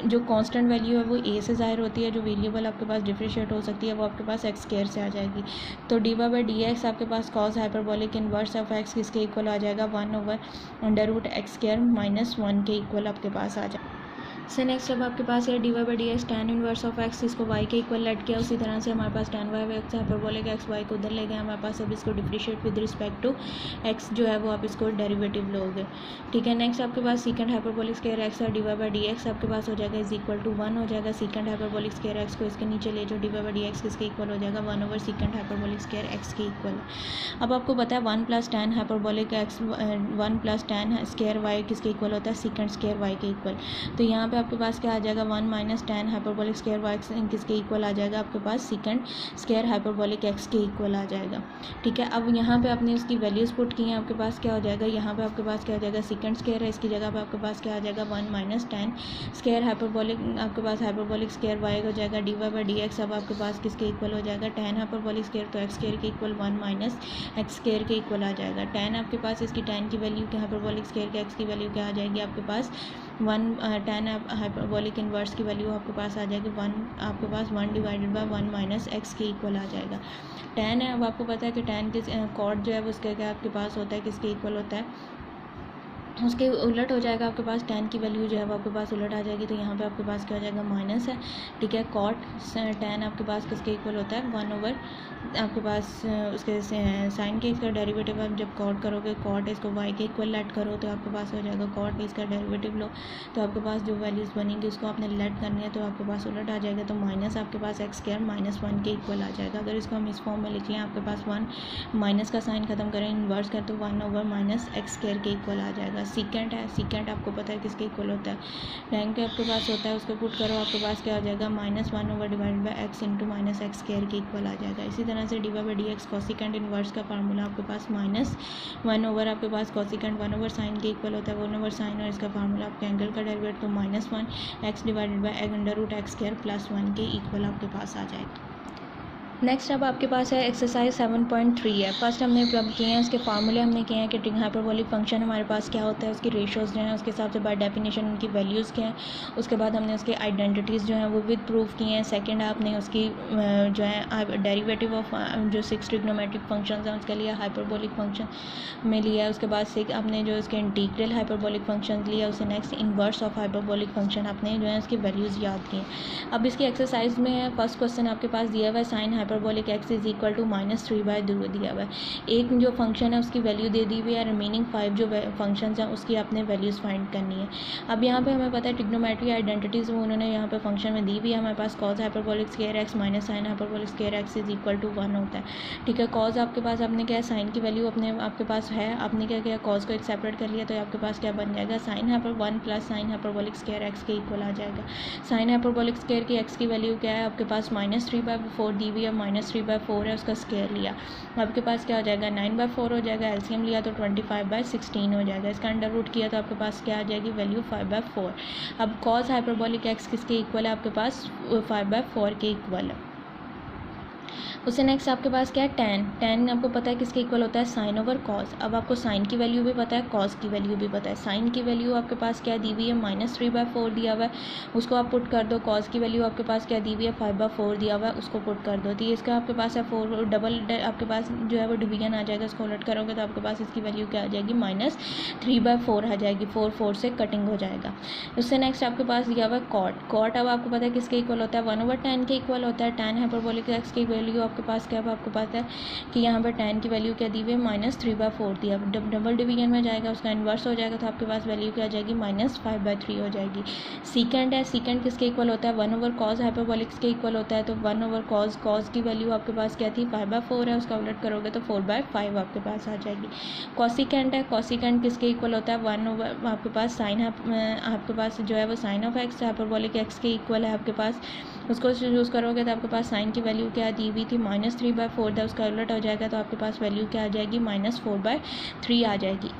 [SPEAKER 1] जो कांस्टेंट वैल्यू है वो a से ज़ाहिर होती है, जो वेरिएबल आपके पास डिफरेंशिएट हो सकती है वो आपके पास एक्स स्क्वायर से आ जाएगी। तो dy/dx आपके पास cos hyperbolic inverse of x किसके इक्वल आ जाएगा 1/√x स्क्वायर -1 के इक्वल आपके पास आ जाएगा। सो नेक्स्ट अब आपके पास है dy/dx tan inverse of x, इसको y के इक्वल लेट किया, उसी तरह से हमारे पास tan y x hyperbolic x y को उधर ले गए हमारे पास, अब इसको differentiate with respect to x जो है वो आप इसको डेरिवेटिव लोगे, ठीक है। नेक्स्ट आपके पास सीकेंड हाइपरबोलिक स्क्वायर x और dy/dx आपके पास हो जाएगा इज इक्वल टू 1 हो जाएगा, सीकेंड हाइपरबोलिक स्क्वायर x को इसके नीचे ले जो dy/dx किसके इक्वल हो जाएगा 1/सीकेंड हाइपरबोलिक स्क्वायर x के इक्वल। अब आपको पता है 1 + tan hyperbolic x 1 + tan square y किसके इक्वल होता है सीकेंड स्क्वायर y के इक्वल। तो यहाँ पे आपके पास क्या आ जाएगा 1 - tan हाइपरबोलिक स्क्वायर y किसके इक्वल आ जाएगा आपके पास सीकेंड स्क्वायर हाइपरबोलिक x के इक्वल आ जाएगा, ठीक है। अब यहाँ पे आपने उसकी वैल्यूज़ पुट की हैं, आपके पास क्या हो जाएगा यहाँ पे आपके पास क्या हो जाएगा सीकेंड स्क्वायर है, इसकी जगह पे आपके पास क्या आ जाएगा 1 - tan स्क्वायर हाइपरबोलिक आपके पास हाइपरबोलिक स्क्वायर y हो जाएगा dy/dx अब आपके पास किसके इक्वल हो जाएगा tan हाइपरबोलिक स्क्वायर तो x स्क्वायर के इक्वल 1 - x स्क्वायर के इक्वल आ जाएगा। tan आपके पास इसकी tan की वैल्यू क्या हाइपरबोलिक स्क्वायर के x की वैल्यू क्या आ जाएगी आपके पास 1 tan हाइपरबोलिक इनवर्स की वैल्यू आपके पास आ जाएगी 1 आपके पास 1/1 - x के इक्वल आ जाएगा। tan है, अब आपको पता है कि tan किस कॉट जो है वो उसके क्या आपके पास होता है किसके इक्वल होता है उसके उलट हो जाएगा, आपके पास tan की वैल्यू जो है वो आपके पास उलट आ जाएगी, तो यहाँ पे आपके पास क्या हो जाएगा माइनस है, ठीक है। कॉट tan आपके पास किसके इक्वल होता है 1 आपके पास उसके साइन के इसका डेरिवेटिव आप जब कॉट करोगे कॉट इसको y के इक्वल लेट करो तो आपके पास हो जाएगा कॉट इसका डेरिवेटिव लो तो आपके पास जो वैल्यूज़ बनेंगी उसको आपने लेट करनी है तो आपके पास उलट आ जाएगा, तो माइनस आपके पास x स्क्वायर -1 के इक्वल आ जाएगा। अगर इसको हम इस फॉर्म में लिख लें आपके पास 1 माइनस का साइन खत्म करें इन्वर्स कर तो 1/- x स्क्वायर के इक्वल आ जाएगा। सीकेंड है, सीकेंड आपको पता है किसके इक्वल होता है रैंक के आपके पास होता है, उसको पुट करो आपके पास क्या हो जाएगा -1/x × -x स्क्वायर के इक्वल आ जाएगा। इसी तरह से dy/dx कोसिकेंड इनवर्स का फार्मूला आपके पास -1 आपके पास कोसिकेंड 1/sin के इक्वल होता है 1/sin और इसका फार्मूला आपके एंगल का डेरिवेटिव तो -1 x / √x स्क्वायर +1 के इक्वल आपके पास आ जाएगा। नेक्स्ट अब आपके पास है एक्सरसाइज 7.3 है। फर्स्ट हमने प्रॉब्लम किए हैं, उसके फार्मूले हमने किए हैं कि हाइपरबोलिक फंक्शन हमारे पास क्या होता है, उसकी रेशोज़ जो हैं उसके हिसाब से बाय डेफिनेशन उनकी वैल्यूज़ क्या हैं। उसके बाद हमने उसके आइडेंटिटीज़ जो हैं वो विद प्रूफ किए हैं। सेकंड आपने उसकी जो है डेरिवेटिव ऑफ जो 6 ट्रिग्नोमेट्रिक फंक्शंस हैं उसके लिए हाइपरबोलिक फंक्शन में लिया है। उसके बाद 6 आपने जो उसके इंटीग्रल हाइपरबोलिक फंक्शन लिया, उससे next inverse of hyperbolic function आपने जो है उसकी वैल्यूज़ याद की। अब इसकी एक्सरसाइज में फर्स्ट क्वेश्चन आपके पास दिया हुआ है sine hyperbolic x is equal to -3/2 दिया हुआ है। एक जो फंक्शन है उसकी वैल्यू दे दी हुई है, रिमेनिंग 5 जो फंक्शंस हैं उसकी आपने वैल्यूज़ फाइंड करनी है। अब यहाँ पे हमें पता है ट्रिग्नोमेट्री आइडेंटिटीज़ वो उन्होंने यहाँ पे फंक्शन में दी हुई है। हमारे पास cos hyperbolic square x minus sine hyperbolic square x is equal to 1 होता है, ठीक है। कॉस आपके पास आपने क्या है साइन की वैल्यू अपने आपके पास है, आपने क्या किया कॉस को एक सेपरेट कर लिया तो आपके पास क्या बन जाएगा sine 1 + sin hyperbolic square x के इक्वल आ जाएगा। साइन हाइपरबोलिक स्क्वायर की x की वैल्यू क्या है आपके पास -3/4 दी हुई है, -3/4 है उसका स्क्वायर लिया, आपके पास क्या हो जाएगा 9/4 हो जाएगा। एलसीएम लिया तो 25/16 हो जाएगा। इसका अंडर रूट किया तो आपके पास क्या आ जाएगी वैल्यू 5/4। अब कॉस हाइपरबोलिक x किसके इक्वल है आपके पास 5/4 के इक्वल है। उससे नेक्स्ट आपके पास क्या है tan। tan आपको पता है किसके इक्वल होता है, साइन ओवर कॉस। अब आपको साइन की वैल्यू भी पता है, कॉस की वैल्यू भी पता है। साइन की वैल्यू आपके पास क्या दी हुई है, -3/4 दिया हुआ है, उसको आप पुट कर दो। कॉस की वैल्यू आपके पास क्या दी हुई है, 5/4 दिया हुआ है, उसको पुट कर दो। तो ये इसका आपके पास है 4 डबल आपके पास जो है वो डिवीजन आ जाएगा, इसको उलट करोगे तो आपके पास इसकी वैल्यू क्या आ जाएगी, -3/4 आ जाएगी। 4 से कटिंग हो जाएगा। उससे नेक्स्ट आपके पास दिया हुआ है कॉट। कॉट अब आपको पता है किसके इक्वल होता है, 1/tan के इक्वल होता है। tan हाइपरबोलिक एक्स की वैल्यू आपके पास क्या है, आपको पता है कि यहाँ पर tan की वैल्यू क्या दी हुई है, -3/4 दिया। डबल डिवीजन में जाएगा, उसका इन्वर्स हो जाएगा, तो आपके पास वैल्यू क्या आ जाएगी, -5/3 हो जाएगी। सीकेंड है, सीकेंड किसके इक्वल होता है, 1/cos हाइपरबोलिक्स के इक्वल होता है। तो 1/cos, कॉस की वैल्यू आपके पास क्या थी, 5/4 है, उसका उलट करोगे तो 4/5 आपके पास आ जाएगी। कॉसिकेंड है, कॉसिकेंड किसके इक्वल होता है, 1 आपके पास साइन आपके पास जो है वो sine of x hyperbolic x के इक्वल है आपके पास। उसको यूज़ करोगे तो आपके पास साइन की वैल्यू क्या दी हुई थी, -3/4 था, उसका उलट हो जाएगा तो आपके पास वैल्यू क्या आ जाएगी, -4/3 आ जाएगी।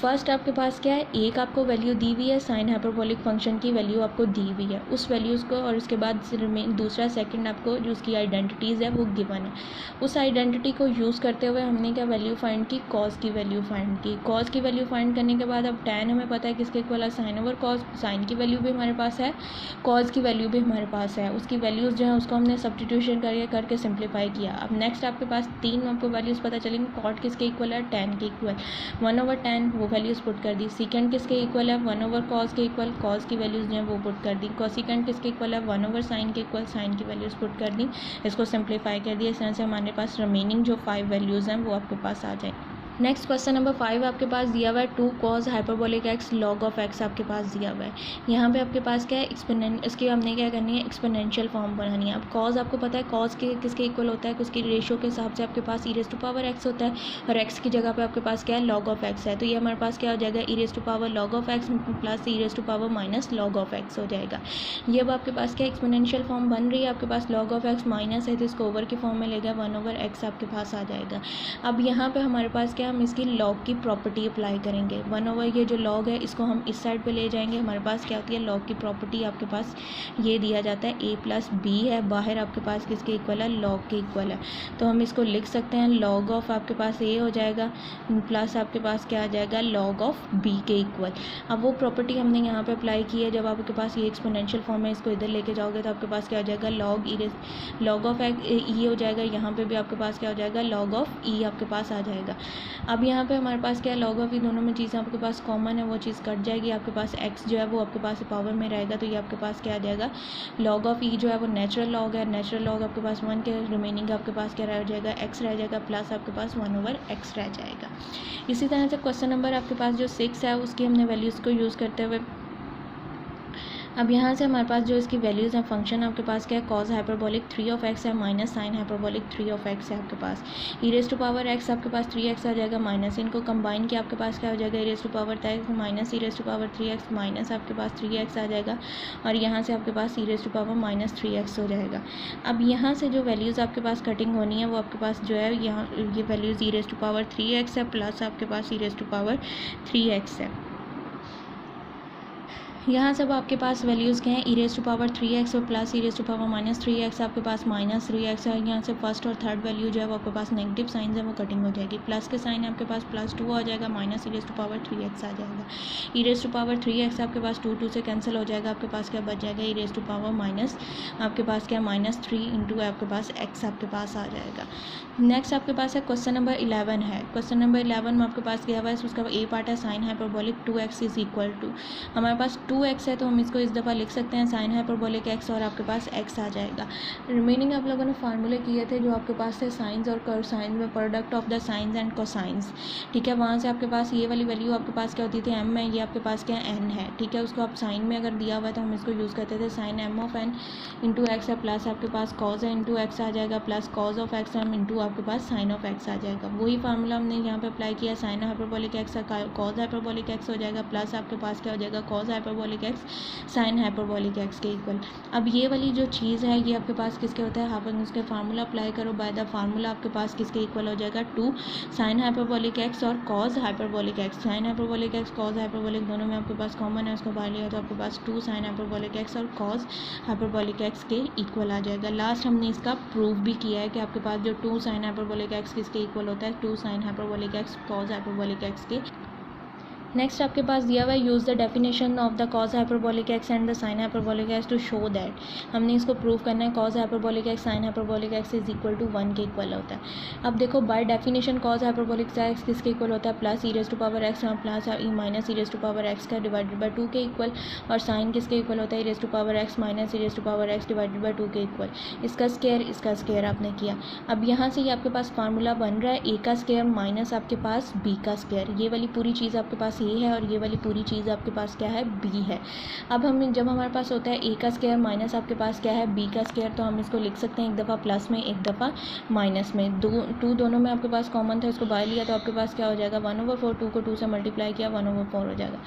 [SPEAKER 1] फर्स्ट आपके पास क्या है, एक आपको वैल्यू दी हुई है, साइन हाइपरबोलिक फंक्शन की वैल्यू आपको दी हुई है, उस वैल्यूज़ को, और उसके बाद दूसरा सेकंड आपको जो उसकी आइडेंटिटीज़ है वो गिवन है। उस आइडेंटिटी को यूज़ करते हुए हमने क्या वैल्यू फाइंड की, कॉस की वैल्यू फाइंड की। कॉस की वैल्यू फाइंड करने के बाद अब tan हमें पता है किसके इक्वल है, साइन ओवर कॉस। साइन की वैल्यू भी हमारे पास है, कॉस की वैल्यू भी हमारे पास है। उसकी वैल्यूज़ जो है उसको हमने सब्स्टिट्यूशन करके सिंप्लीफाई किया। अब नेक्स्ट आपके पास 3 आपको वैल्यूज़ पता चलेंगी। कॉट किसके इक्वल है, tan के इक्वल, 1/tan वो वैल्यूज़ पुट कर दी। सीकेंड किसके इक्वल है, 1/cos के इक्वल, कॉस की वैल्यूज़ जो है वो पुट कर दी। कॉसिकेंड किसके इक्वल है, 1/sin के इक्वल, साइन की वैल्यूज़ पुट कर दी। इसको सिंप्लीफाई कर दिया। इस तरह से हमारे पास रिमेनिंग जो 5 वैल्यूज़ हैं वो आपके पास आ जाए। नेक्स्ट क्वेश्चन नंबर 5 आपके पास दिया हुआ है 2 cos hyperbolic x log of x आपके पास दिया हुआ है। यहाँ पे आपके पास क्या है, एक्सपोनेंट, इसकी हमने क्या करनी है, एक्सपोनेंशियल फॉर्म बनानी है। अब cos आपको पता है cos के किसके इक्वल होता है, उसकी रेशियो के हिसाब से आपके पास e⁻x होता है, और x की जगह पे आपके पास क्या है, log ऑफ एक्स है। तो ये हमारे पास क्या हो जाएगा, e⁻log of x plus e⁻−log of x हो जाएगा। ये अब आपके पास क्या एक्सपोनेंशियल फॉर्म बन रही है, आपके पास log ऑफ एक्स माइनस है तो इसको ओवर के फॉर्म में ले गया, 1/x आपके पास आ जाएगा। अब यहाँ पे हमारे पास क्या, हम इसकी लॉग की प्रॉपर्टी अप्लाई करेंगे। 1/, ये जो लॉग है इसको हम इस साइड पे ले जाएंगे। हमारे पास क्या होती है, लॉग की प्रॉपर्टी आपके पास ये दिया जाता है, a + b है, बाहर आपके पास किसके इक्वल है, लॉग के इक्वल है। तो हम इसको लिख सकते हैं लॉग ऑफ आपके पास a हो जाएगा प्लस आपके पास क्या आ जाएगा, लॉग ऑफ b के इक्वल। अब वो प्रॉपर्टी हमने यहाँ पे अप्लाई की है। जब आपके पास ये एक्सपोनेंशियल फॉर्म है, इसको इधर लेके जाओगे तो आपके पास क्या हो जाएगा, लॉग ऑफ e हो जाएगा। यहाँ पे भी आपके पास क्या हो जाएगा, लॉग ऑफ e आपके पास आ जाएगा। अब यहाँ पे हमारे पास क्या है, लॉग ऑफ ई, दोनों में चीज़ें आपके पास कॉमन है, वो चीज़ कट जाएगी। आपके पास x जो है वो आपके पास पावर में रहेगा, तो ये आपके पास क्या आ जाएगा, लॉग ऑफ ई जो है वो नेचुरल लॉग है। नेचुरल लॉग आपके पास 1 के रिमेनिंग आपके पास क्या रह जाएगा, x रह जाएगा, प्लस आपके पास 1/x रह जाएगा। इसी तरह से क्वेश्चन नंबर आपके पास जो 6 है, उसकी हमने वैल्यूज़ को यूज़ करते हुए अब यहाँ से हमारे पास जो इसकी वैल्यूज़ हैं, फंक्शन आपके पास क्या है, cos हाइपरबोलिक 3 ऑफ एक्स है, minus sine hyperbolic 3 of x है आपके पास। e⁻x आपके पास 3x आ जाएगा, माइनस इनको कंबाइन किया आपके पास क्या हो जाएगा, e⁻x माइनस e⁻3x माइनस आपके पास 3x आ जाएगा, और यहाँ से आपके पास e⁻−3x हो जाएगा। अब यहाँ से जो वैल्यूज़ आपके पास कटिंग होनी है वो आपके पास जो है, यहाँ ये वैल्यूज़ e⁻3x है प्लस आपके पास e⁻3x है। यहाँ सब आपके पास वैल्यूज़ क्या हैं, e⁻3x और प्लस e⁻−3x आपके पास -3x है। यहाँ से फर्स्ट और थर्ड वैल्यू जो है वो आपके पास नेगेटिव साइन है, वो कटिंग हो जाएगी। प्लस के साइन आपके पास +2 आ जाएगा, माइनस e⁻3x आ जाएगा। e⁻3x आपके पास 2 से कैंसिल हो जाएगा, आपके पास क्या बच जाएगा, e⁻- आपके पास क्या -3 × आपके पास x आपके पास आ जाएगा। नेक्स्ट आपके पास है क्वेश्चन नंबर 11 है। क्वेश्चन नंबर 11 में आपके पास क्या हुआ है, उसका ए पार्ट है साइन हाइपरबोलिक 2x = हमारे पास 2x है, तो हम इसको इस दफ़ा लिख सकते हैं साइन हाइपरबोलिक x, और आपके पास x आ जाएगा। रिमेनिंग आप लोगों ने फार्मूले किए थे जो आपके पास थे साइंस और कोसाइंस में, product of the science and cosines, ठीक है। वहाँ से आपके पास ये वाली वैल्यू आपके पास क्या होती थी, m है, ये आपके पास क्या n है, ठीक है। उसको आप साइन में अगर दिया हुआ है तो हम इसको यूज़ करते थे, sine m of n × x है, प्लस आपके पास कॉज n × x आ जाएगा, plus cos of x m × आपके पास साइन ऑफ x आ जाएगा। वही फार्मूला हमने यहाँ पे अप्लाई किया, sine hyperbolic x cos hyperbolic x हो जाएगा, प्लस आपके पास क्या हो जाएगा, cos hyperbolic hyperbolic x sine hyperbolic x के इक्वल। अब ये वाली जो चीज़ है ये आपके पास किसके होता है, आप उसके फार्मूला अप्लाई करो, बाय द फार्मूला आपके पास किसके इक्वल हो जाएगा, 2 साइन हाइपरबोलिक एक्स और cause hyperbolic x. Sine hyperbolic x cos hyperbolic दोनों में आपके पास कॉमन है, उसको बाहर लिया तो आपके पास 2 साइन हाइपरबोलिक एक्स और कॉज हाइपरबोलिक एक्स के इक्वल आ जाएगा। लास्ट हमने इसका प्रूफ भी किया है कि आपके पास जो 2 साइन हाइपरबोलिक एक्स किसके इक्वल होता है, 2 sine hyperbolic x cos hyperbolic x के। नेक्स्ट आपके पास दिया हुआ है use the definition of the cos hyperbolic x and the sine hyperbolic x to show that. हमने इसको प्रूव करना है cos hyperbolic x sine hyperbolic x is equal to 1 के इक्वल होता है। अब देखो by definition cos hyperbolic x किसके इक्वल होता है, plus e raise to power x plus e minus e raise to power x का डिवाइडेड बाय 2 के इक्वल, और साइन किसके इक्वल होता है, e raise to power x minus e raise to power x divided by 2 के equal. इसका square आपने किया। अब यहाँ से ये आपके पास फार्मूला बन रहा है ए का स्क्वायर माइनस आपके पास बी का स्क्वायर। ये वाली पूरी चीज़ आपके पास ए है और ये वाली पूरी चीज़ आपके पास क्या है, बी है। अब हम जब हमारे पास होता है ए का स्क्वायर माइनस आपके पास क्या है, बी का स्क्वायर, तो हम इसको लिख सकते हैं एक दफ़ा प्लस में एक दफ़ा माइनस में। 2 दोनों में आपके पास कॉमन था, इसको बाहर लिया तो आपके पास क्या हो जाएगा 1/4, 2 को 2 से मल्टीप्लाई किया 1/4 हो जाएगा।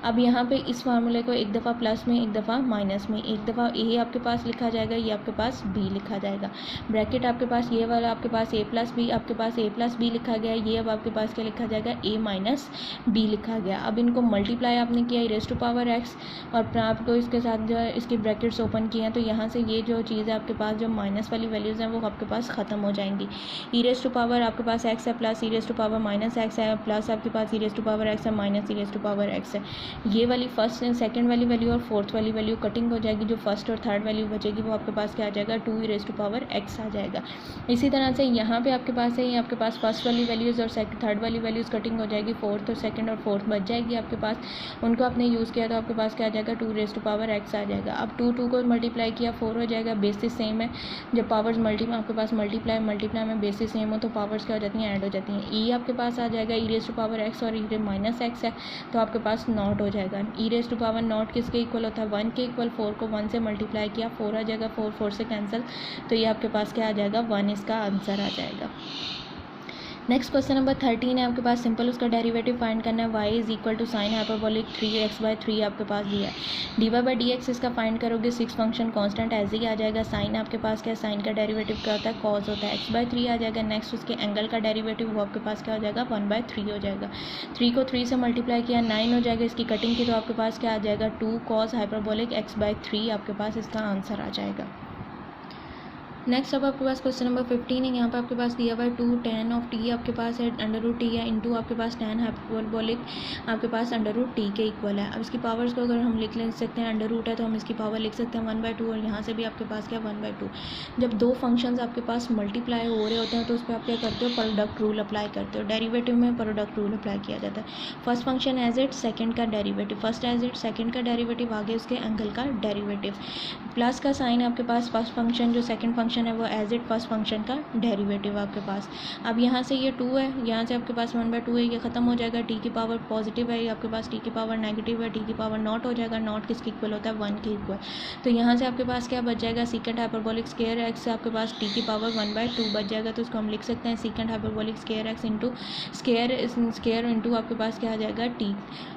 [SPEAKER 1] अब यहाँ पे इस फार्मूले को एक दफ़ा प्लस में एक दफ़ा माइनस में, एक दफ़ा ए आपके पास लिखा जाएगा, ये आपके पास बी लिखा जाएगा। ब्रैकेट आपके पास ये वाला आपके पास ए प्लस बी, आपके पास ए प्लस बी लिखा गया, ये अब आपके पास क्या लिखा जाएगा, ए माइनस बी लिखा गया। अब इनको मल्टीप्लाई आपने किया e raise to power x और आपको इसके साथ जो है इसकी ब्रैकेट्स ओपन किए हैं, तो यहाँ से ये जो चीज़ है आपके पास जो माइनस वाली वैल्यूज़ हैं वो आपके पास ख़त्म हो जाएंगी। ई रेज़ टू पावर आपके पास एक्स है plus e raise to power minus x है प्लस आपके पास e raise to power x है minus e raise to power x है। ये वाली फर्स्ट सेकंड वाली वैल्यू और फोर्थ वाली वैल्यू कटिंग हो जाएगी, जो फर्स्ट और थर्ड वैल्यू बचेगी वो आपके पास क्या आ जाएगा, 2 e raise to power x आ जाएगा। इसी तरह से यहाँ पे आपके पास है, ये आपके पास फर्स्ट वाली वैल्यूज़ और थर्ड वाली वैल्यूज़ कटिंग हो जाएगी, फोर्थ और सेकंड और फोर्थ बच जाएगी आपके पास, उनको आपने यूज़ किया तो आपके पास क्या आ जाएगा, 2 रेज़ टू पावर एक्स आ जाएगा। अब 2 को मल्टीप्लाई किया 4 हो जाएगा, बेसिस सेम है, जब पावर्स आपके पास मल्टीप्लाई में बेसिस सेम हो तो पावर्स क्या हो जाती हैं, ऐड हो जाती हैं। ई आपके पास आ जाएगा e raise to power x और ई माइनस एक्स है तो आपके पास नॉट हो जाएगा। E raise to power naught किसके इक्वल होता है, 1 के इक्वल। 4 को 1 से मल्टीप्लाई किया 4 आ जाएगा, 4 से कैंसिल, तो ये आपके पास क्या आ जाएगा, 1 इसका आंसर आ जाएगा। नेक्स्ट क्वेश्चन नंबर 13 है आपके पास सिंपल, उसका डेरिवेटिव फाइंड करना है। y is equal to sine hyperbolic 3x/3 आपके पास दिया है। dy/dx इसका फाइंड करोगे 6 फंक्शन कांस्टेंट ऐसे ही आ जाएगा। साइन आपके पास क्या है, साइन का डेरिवेटिव क्या होता है, कॉस होता है, x/3 आ जाएगा। नेक्स्ट उसके एंगल का डेरिवेटिव वो आपके पास क्या हो जाएगा, 1/3 हो जाएगा। 3 को 3 से मल्टीप्लाई किया 9 हो जाएगा, इसकी कटिंग की तो आपके पास क्या आ जाएगा, 2 cos हाइपरबोलिक x/3 आपके पास इसका आंसर आ जाएगा। नेक्स्ट अब आपके पास क्वेश्चन नंबर 15 है। यहाँ पे आपके पास दिया हुआ है 2 tan ऑफ t आपके पास है, √t है, इंटू आपके पास tan हाइपरबोलिक आपके पास √t के इक्वल है। अब इसकी पावर्स को अगर हम लिख सकते हैं, √ है तो हम इसकी पावर लिख सकते हैं 1/2 और यहाँ से भी आपके पास क्या 1/2। जब दो फंक्शंस आपके पास मल्टीप्लाई हो रहे होते हैं तो उस पर आप क्या करते हो, प्रोडक्ट रूल अप्लाई करते हो। डेरिवेटिव में प्रोडक्ट रूल अप्लाई किया जाता है। First function as it, second का derivative, first as it, second का डेरीवेटिव, आगे उसके एंगल का डेरीवेटिव, प्लस का साइन आपके पास फर्स्ट फंक्शन जो सेकेंड फंक्शन है वो एज इट फर्स्ट फंक्शन का डेरिवेटिव आपके पास। अब यहाँ से ये 2 है, यहाँ से आपके पास 1/2 है, ये खत्म हो जाएगा। टी की पावर पॉजिटिव है, आपके पास टी की पावर नेगेटिव है, टी की पावर नॉट हो जाएगा। नॉट किसके इक्वल होता है, 1 के इक्वल। तो यहाँ से आपके पास क्या बच जाएगा, सीकेंट हाइपरबोलिक स्क्वायर एक्स आपके पास टी की पावर 1/2 बच जाएगा। तो इसको हम लिख सकते हैं secant hyperbolic square x into square into आपके पास क्या आ जाएगा, टी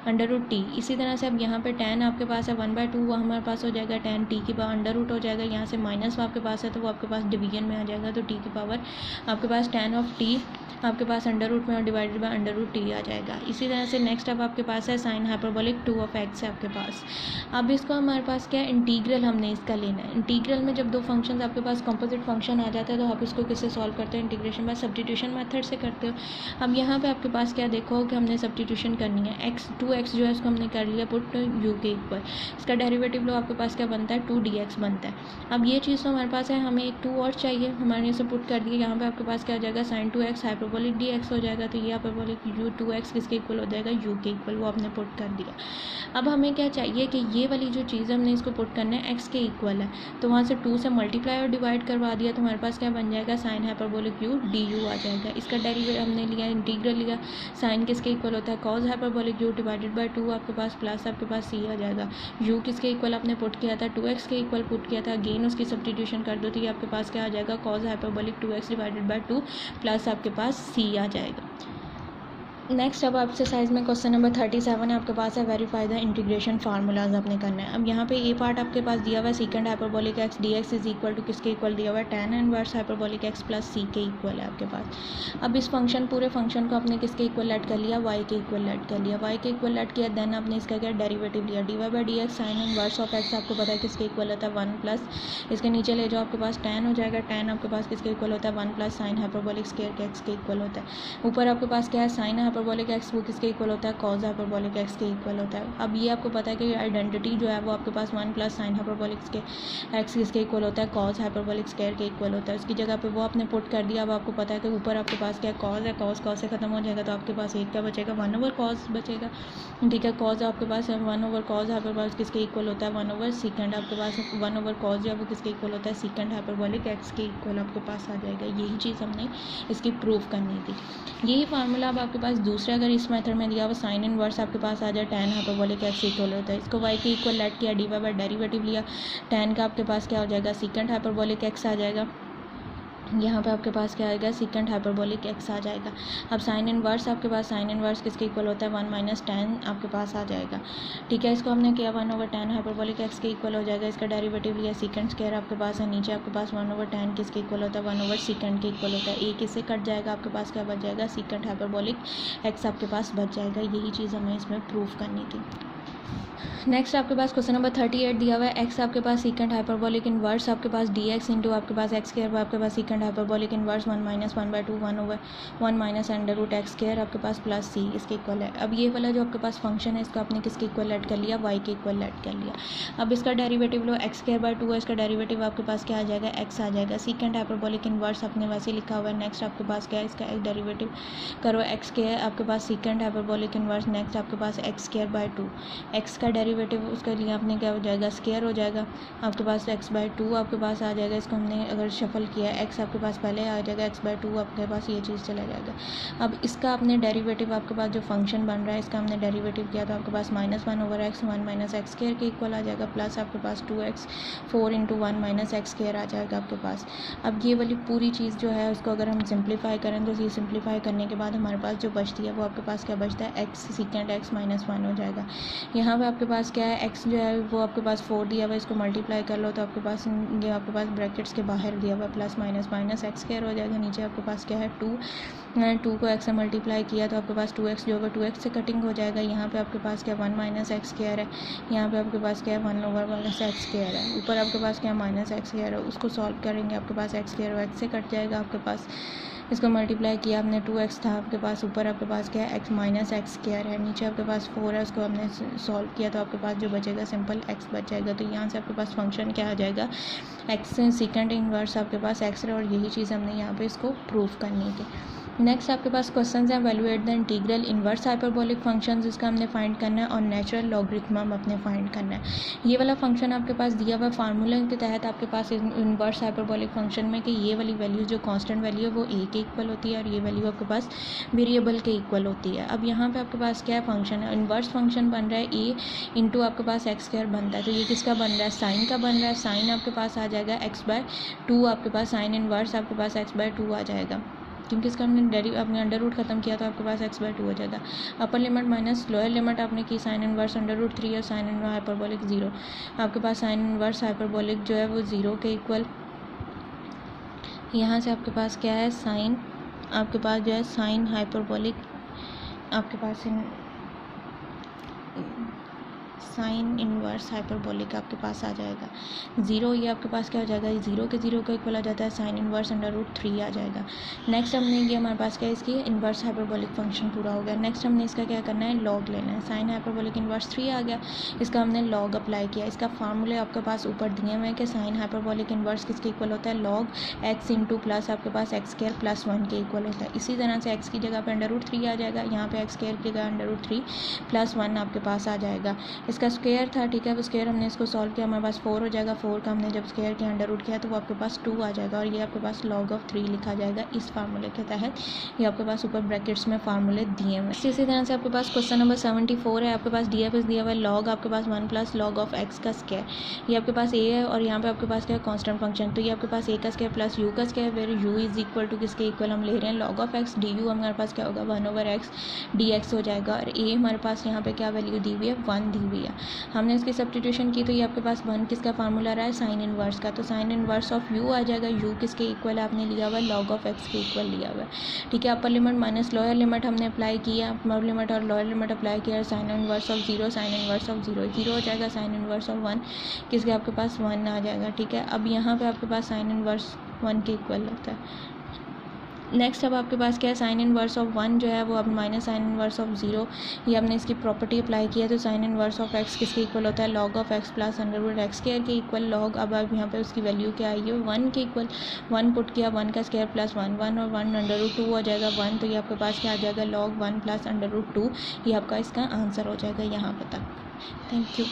[SPEAKER 1] √t। इसी तरह से अब यहाँ पे tan आपके पास है 1/2, वो हमारे पास हो जाएगा tan टी की पावर √ हो जाएगा। यहाँ से माइनस आपके पास है तो वो आपके पास डिवीजन में आ जाएगा, तो टी की पावर आपके पास tan ऑफ टी आपके पास √ में और डिवाइडेड बाय √t आ जाएगा। इसी तरह से नेक्स्ट अब आपके पास है साइन हाइपरबोलिक 2 ऑफ x है आपके पास। अब इसको हमारे पास क्या है, इंटीग्रल हमने इसका लेना है। इंटीग्रल में जब दो फंक्शंस आपके पास कंपोजिट फंक्शन आ जाता है तो आप इसको किससे सॉल्व करते हो, इंटीग्रेशन बाय सब्स्टिट्यूशन मेथड से करते हो। अब यहाँ पे आपके पास क्या देखो कि हमने सब्स्टिट्यूशन करनी है। 2x जो है इसको हमने कर लिया पुट u के इक्वल, इसका डेरिवेटिव लो आपके पास क्या बनता है, 2dx बनता है। अब ये चीज़ तो हमारे पास है, हमें एक 2 और चाहिए, हमारे इसे पुट कर दिया। यहाँ पे आपके पास क्या आ जाएगा, sin 2x हाइपरबोलिक dx हो जाएगा। तो ये हाइपरबोलिक u2x किसके इक्वल हो जाएगा, u के इक्वल, वो आपने पुट कर दिया। अब हमें क्या चाहिए कि ये वाली जो चीज़ हमने इसको पुट करना है x के इक्वल है, तो वहाँ से 2 से मल्टीप्लाई और डिवाइड करवा दिया तो हमारे पास क्या बन जाएगा, साइन हाइपरबोलिक u du आ जाएगा। इसका डेरिवेटिव हमने लिया, इंटीग्रल लिया, साइन किसके इक्वल होता है, cos hyperbolic u divided by 2 आपके पास प्लस आपके पास c आ जाएगा। u किसके इक्वल आपने पुट किया था, 2x के इक्वल पुट किया था, अगेन उसकी सब्स्टिट्यूशन कर दो तो ये आपके पास क्या आ जाएगा, cos hyperbolic 2x divided by 2 plus आपके पास c आ जाएगा। नेक्स्ट अब एक्सरसाइज में क्वेश्चन नंबर 37 है आपके पास है, वेरीफाई द इंटीग्रेशन फार्मूलाज आपने करना है। अब यहाँ पे ए पार्ट आपके पास दिया हुआ है second hyperbolic x d x is equal to किसके इक्वल दिया हुआ है, tan inverse hyperbolic x plus c के इक्वल है आपके पास। अब इस फंक्शन पूरे फंक्शन को आपने किसके इक्वल लेट कर लिया, वाई के इक्वल लेट कर लिया, वाई के इक्वल लेट किया, देन आपने इसका क्या डेरिवेटिव लिया, d Y by D x sine inverse of x आपको पता है किसके इक्वल होता है 1 प्लस इसके नीचे ले जाओ आपके पास tan हो जाएगा, tan आपके पास किसके इक्वल होता है 1 प्लस साइन हाइपरबोलिक स्क्वायर के एक्स के इक्वल होता है। ऊपर आपके पास क्या है साइन हाइपरबोलिक एक्स वो किसके इक्वल होता है, कॉज हाइपरबोलिक एक्स के इक्वल होता है। अब ये आपको पता है कि आइडेंटिटी जो है वो आपके पास 1 प्लस साइन हाइपरबोलिक के एक्स किसके इक्वल होता है, कॉज हाइपरबोलिक स्क्वायर के इक्वल होता है। उसकी जगह पे वो आपने पुट कर दिया। अब आपको पता है कि ऊपर आपके पास क्या कॉज है, कॉज से खत्म हो जाएगा तो आपके पास एक क्या बचेगा, 1 ओवर कॉज बचेगा। ठीक है, कॉज आपके पास 1 ओवर कॉज हाइपरबोलिक किसके इक्वल होता है, 1 ओवर सेकंड आपके पास 1 ओवर कॉज जो है वो किसके इक्वल होता है, सेकंड हाइपरबोलिक एक्स के इक्वल आपके पास आ जाएगा। यही चीज़ हमने इसकी प्रूफ करनी थी। यही फार्मूला अब आपके पास दूसरा अगर इस मेथड में दिया हुआ साइन इनवर्स आपके पास आ जाए tan हाइपरबोलिक एक्स इक्वल होता है, इसको y के इक्वल लेट किया, डी वाई बाई डेरिवेटिव लिया, tan का आपके पास क्या हो जाएगा, सेकंड हाइपरबोलिक एक्स आ जाएगा। यहाँ पे आपके पास क्या आएगा, सेकंड हाइपरबोलिक एक्स आ जाएगा। अब साइन इनवर्स आपके पास साइन इनवर्स किसके इक्वल होता है, 1 माइनस tan आपके पास आ जाएगा। ठीक है, इसको हमने किया 1 ओवर tan हाइपरबोलिक एक्स के इक्वल हो जाएगा। इसका डेरिवेटिव लिया, सेकंड स्क्वायर आपके पास है, नीचे आपके पास 1 ओवर tan किसके इक्वल होता है, 1 ओवर सेकंड के इक्वल होता है। एक इससे कट जाएगा, आपके पास क्या बच जाएगा, सेकंड हाइपरबोलिक एक्स आपके पास बच जाएगा। यही चीज़ हमें इसमें प्रूफ करनी थी। नेक्स्ट आपके पास क्वेश्चन नंबर 38 दिया हुआ है, एक्स आपके पास सेकंड हाइपरबोलिक इनवर्स आपके पास डी एक्स इंटू आपके पास एक्स स्क्वायर आपके पास second hyperbolic inverse 1 minus 1/2 1 over 1 minus under root x square आपके पास प्लस सी इसके इक्वल है। अब ये वाला जो आपके पास फंक्शन है इसको आपने किसके इक्वल लेट कर लिया, वाई के इक्वल लेट कर लिया। अब इसका derivative low, x square by 2 है, इसका डेरिवेटिव आपके पास क्या आ जाएगा, एक्स आ जाएगा। सेकंड हाइपरबोलिक इनवर्स आपने वैसे लिखा हुआ है। नेक्स्ट आपके पास क्या है, इसका एक डेरिवेटिव करो, एक्स के आपके पास सेकंड हाइपरबोलिक इनवर्स, नेक्स्ट आपके पास एक्स स्क्वायर बाय 2, एक्स का डेरिवेटिव उसके लिए आपने क्या हो जाएगा, स्क्वायर हो जाएगा। आपके पास एक्स बाई 2 आपके पास आ जाएगा। इसको हमने अगर शफल किया, एक्स आपके पास पहले आ जाएगा, एक्स बाई 2 आपके पास ये चीज़ चला जाएगा। अब इसका आपने डेरिवेटिव आपके पास जो फंक्शन बन रहा है इसका हमने डेरिवेटिव किया तो आपके पास -1 over x 1 minus x square के इक्वल आ जाएगा, प्लस आपके पास 2x 4 into 1 minus x square आ जाएगा आपके पास। अब ये वाली पूरी चीज़ जो है उसको अगर हम सिंप्लीफाई करें तो ये सिंप्लीफाई करने के बाद हमारे पास जो बचती है वो आपके पास क्या बचता है, एक्स सेकेंड एक्स -1 हो जाएगा। यहाँ पे आपके पास क्या है, एक्स जो है वो आपके पास 4 दिया हुआ है, इसको मल्टीप्लाई कर लो तो आपके पास ये आपके पास ब्रैकेट्स के बाहर दिया हुआ है plus minus minus x square हो जाएगा। नीचे आपके पास क्या है 2 को एक्स से मल्टीप्लाई किया तो आपके पास 2x जो होगा 2x से कटिंग हो जाएगा। यहाँ पे आपके पास क्या 1 माइनस एक्स स्क्वायर है, यहाँ पे आपके पास क्या है 1 ओवर माइनस एक्स स्क्वायर है, ऊपर आपके पास क्या माइनस एक्स स्क्वायर है, उसको सॉल्व करेंगे आपके पास एक्स स्क्वायर और एक्स से कट जाएगा आपके पास। इसको मल्टीप्लाई किया आपने 2x था आपके पास, ऊपर आपके पास क्या है एक्स माइनस एक्स स्क्वायर है, नीचे आपके पास 4 है, उसको हमने सॉल्व किया तो आपके पास जो बचेगा सिंपल x बच जाएगा। तो यहाँ से आपके पास फंक्शन क्या आ जाएगा, एक्स सेकंड इनवर्स आपके पास एक्स है, और यही चीज़ हमने यहाँ पे इसको प्रूफ करनी थी। नेक्स्ट आपके पास क्वेश्चन है, valuate the integral inverse hyperbolic function, जिसका हमने फाइंड करना है, और नेचुरल लॉगरिथम अपने फाइंड करना है। ये वाला फंक्शन आपके पास दिया हुआ फार्मूला के तहत आपके पास इनवर्स हाइपरबोलिक फंक्शन में कि ये वाली वैल्यू जो कांस्टेंट वैल्यू है वो a के इक्वल होती है और ये वैल्यू आपके पास वेरिएबल के इक्वल होती है। अब यहाँ पे आपके पास क्या है, फंक्शन है, इनवर्स फंक्शन बन रहा है a इंटू आपके पास एक्स स्क्वायर बनता है, तो ये किसका बन रहा है, साइन का बन रहा है। साइन आपके पास आ जाएगा x/2 आपके पास साइन इनवर्स आपके पास x/2 आ जाएगा, क्योंकि इसका हमने अपने अंडर रूट खत्म किया तो आपके पास x/2 हो जाएगा। Upper limit minus lower limit आपने की साइन इनवर्स अंडर रूट 3 और साइन इनवर्स हाइपरबोलिक 0, आपके पास साइन इनवर्स हाइपरबोलिक जो है वो 0 के इक्वल। यहाँ से आपके पास क्या है, साइन आपके पास जो है साइन हाइपरबोलिक आपके पास साइन इनवर्स हाइपरबोलिक आपके पास आ जाएगा 0। ये आपके पास क्या हो जाएगा, 0 के 0 का इक्वल आ जाता है साइन इनवर्स अंडर रूट 3 आ जाएगा। नेक्स्ट हमने ये हमारे पास क्या है, इसकी इनवर्स हाइपरबोलिक फंक्शन पूरा हो गया। नेक्स्ट हमने इसका क्या करना है, लॉग लेना है। साइन हाइपरबोलिक इनवर्स 3 आ गया, इसका हमने लॉग अप्लाई किया। इसका फार्मूले आपके पास ऊपर दिए हुए हैं कि साइन हाइपरबोलिक इनवर्स किसके इक्वल होता है, लॉग एक्स इंटू प्लस आपके पास एक्स स्क्वायर प्लस 1 के इक्वल होता है। इसी तरह से एक्स की जगह पर अंडर रूट 3 आ जाएगा, यहाँ पे एक्स स्क्वायर की जगह अंडर रूट 3 प्लस 1 आपके पास आ जाएगा। इसका स्क्वायर था, ठीक है। अब स्क्वायर हमने इसको सॉल्व किया, हमारे पास 4 हो जाएगा। 4 का हमने जब स्क्वायर किया, अंडर रूट किया, तो वो आपके पास 2 आ जाएगा और ये आपके पास log of 3 लिखा जाएगा इस फार्मूले के तहत। ये आपके पास ऊपर ब्रैकेट्स में फार्मूले दिए हुए। इसी तरह से आपके पास क्वेश्चन नंबर 74 है। आपके पास DFS दिया हुआ है log आपके पास 1 प्लस log of x का स्क्वायर। ये आपके पास a है और यहाँ पे आपके पास क्या है, कांस्टेंट फंक्शन। तो ये आपके पास a का स्क्वायर प्लस u का square, where u is equal to किसके इक्वल हम ले रहे हैं, log of x। du हमारे पास क्या होगा, 1/x dx हो जाएगा। और a हमारे पास यहाँ पे क्या वैल्यू दी हुई है, 1 दी हुई है। हमने इसकी सब्स्टिट्यूशन की तो ये आपके पास 1 किसका फार्मूला रहा है, साइन इनवर्स का। तो साइन इनवर्स ऑफ u आ जाएगा, u किसके इक्वल है, आपने लिया हुआ है log of x के इक्वल लिया हुआ है, ठीक है। Upper limit minus lower limit हमने अप्लाई किया, अपर लिमिट और लोअर लिमिट अप्लाई किया। Sign inverse of 0, sign inverse of 0 हो जाएगा। साइन इनवर्स ऑफ 1 किसके आपके पास 1 आ जाएगा, ठीक है। अब यहाँ पे आपके पास साइन इनवर्स 1 के इक्वल होता है। नेक्स्ट अब आपके पास क्या है, साइन इनवर्स ऑफ 1 जो है वो अब माइनस साइन इनवर्स ऑफ 0, ये हमने इसकी प्रॉपर्टी अप्लाई किया। तो साइन इनवर्स ऑफ x किसके इक्वल होता है, log of x plus under root x square के इक्वल log। अब आप यहाँ पे उसकी वैल्यू क्या आई है, 1 के इक्वल। 1 पुट किया, 1 का स्क्वायर प्लस 1 1 और 1 अंडर रूट 2 हो जाएगा 1। तो ये आपके पास क्या आ जाएगा, log 1 प्लस अंडर रूट 2। ये आपका इसका आंसर हो जाएगा यहाँ पे तक। Thank you.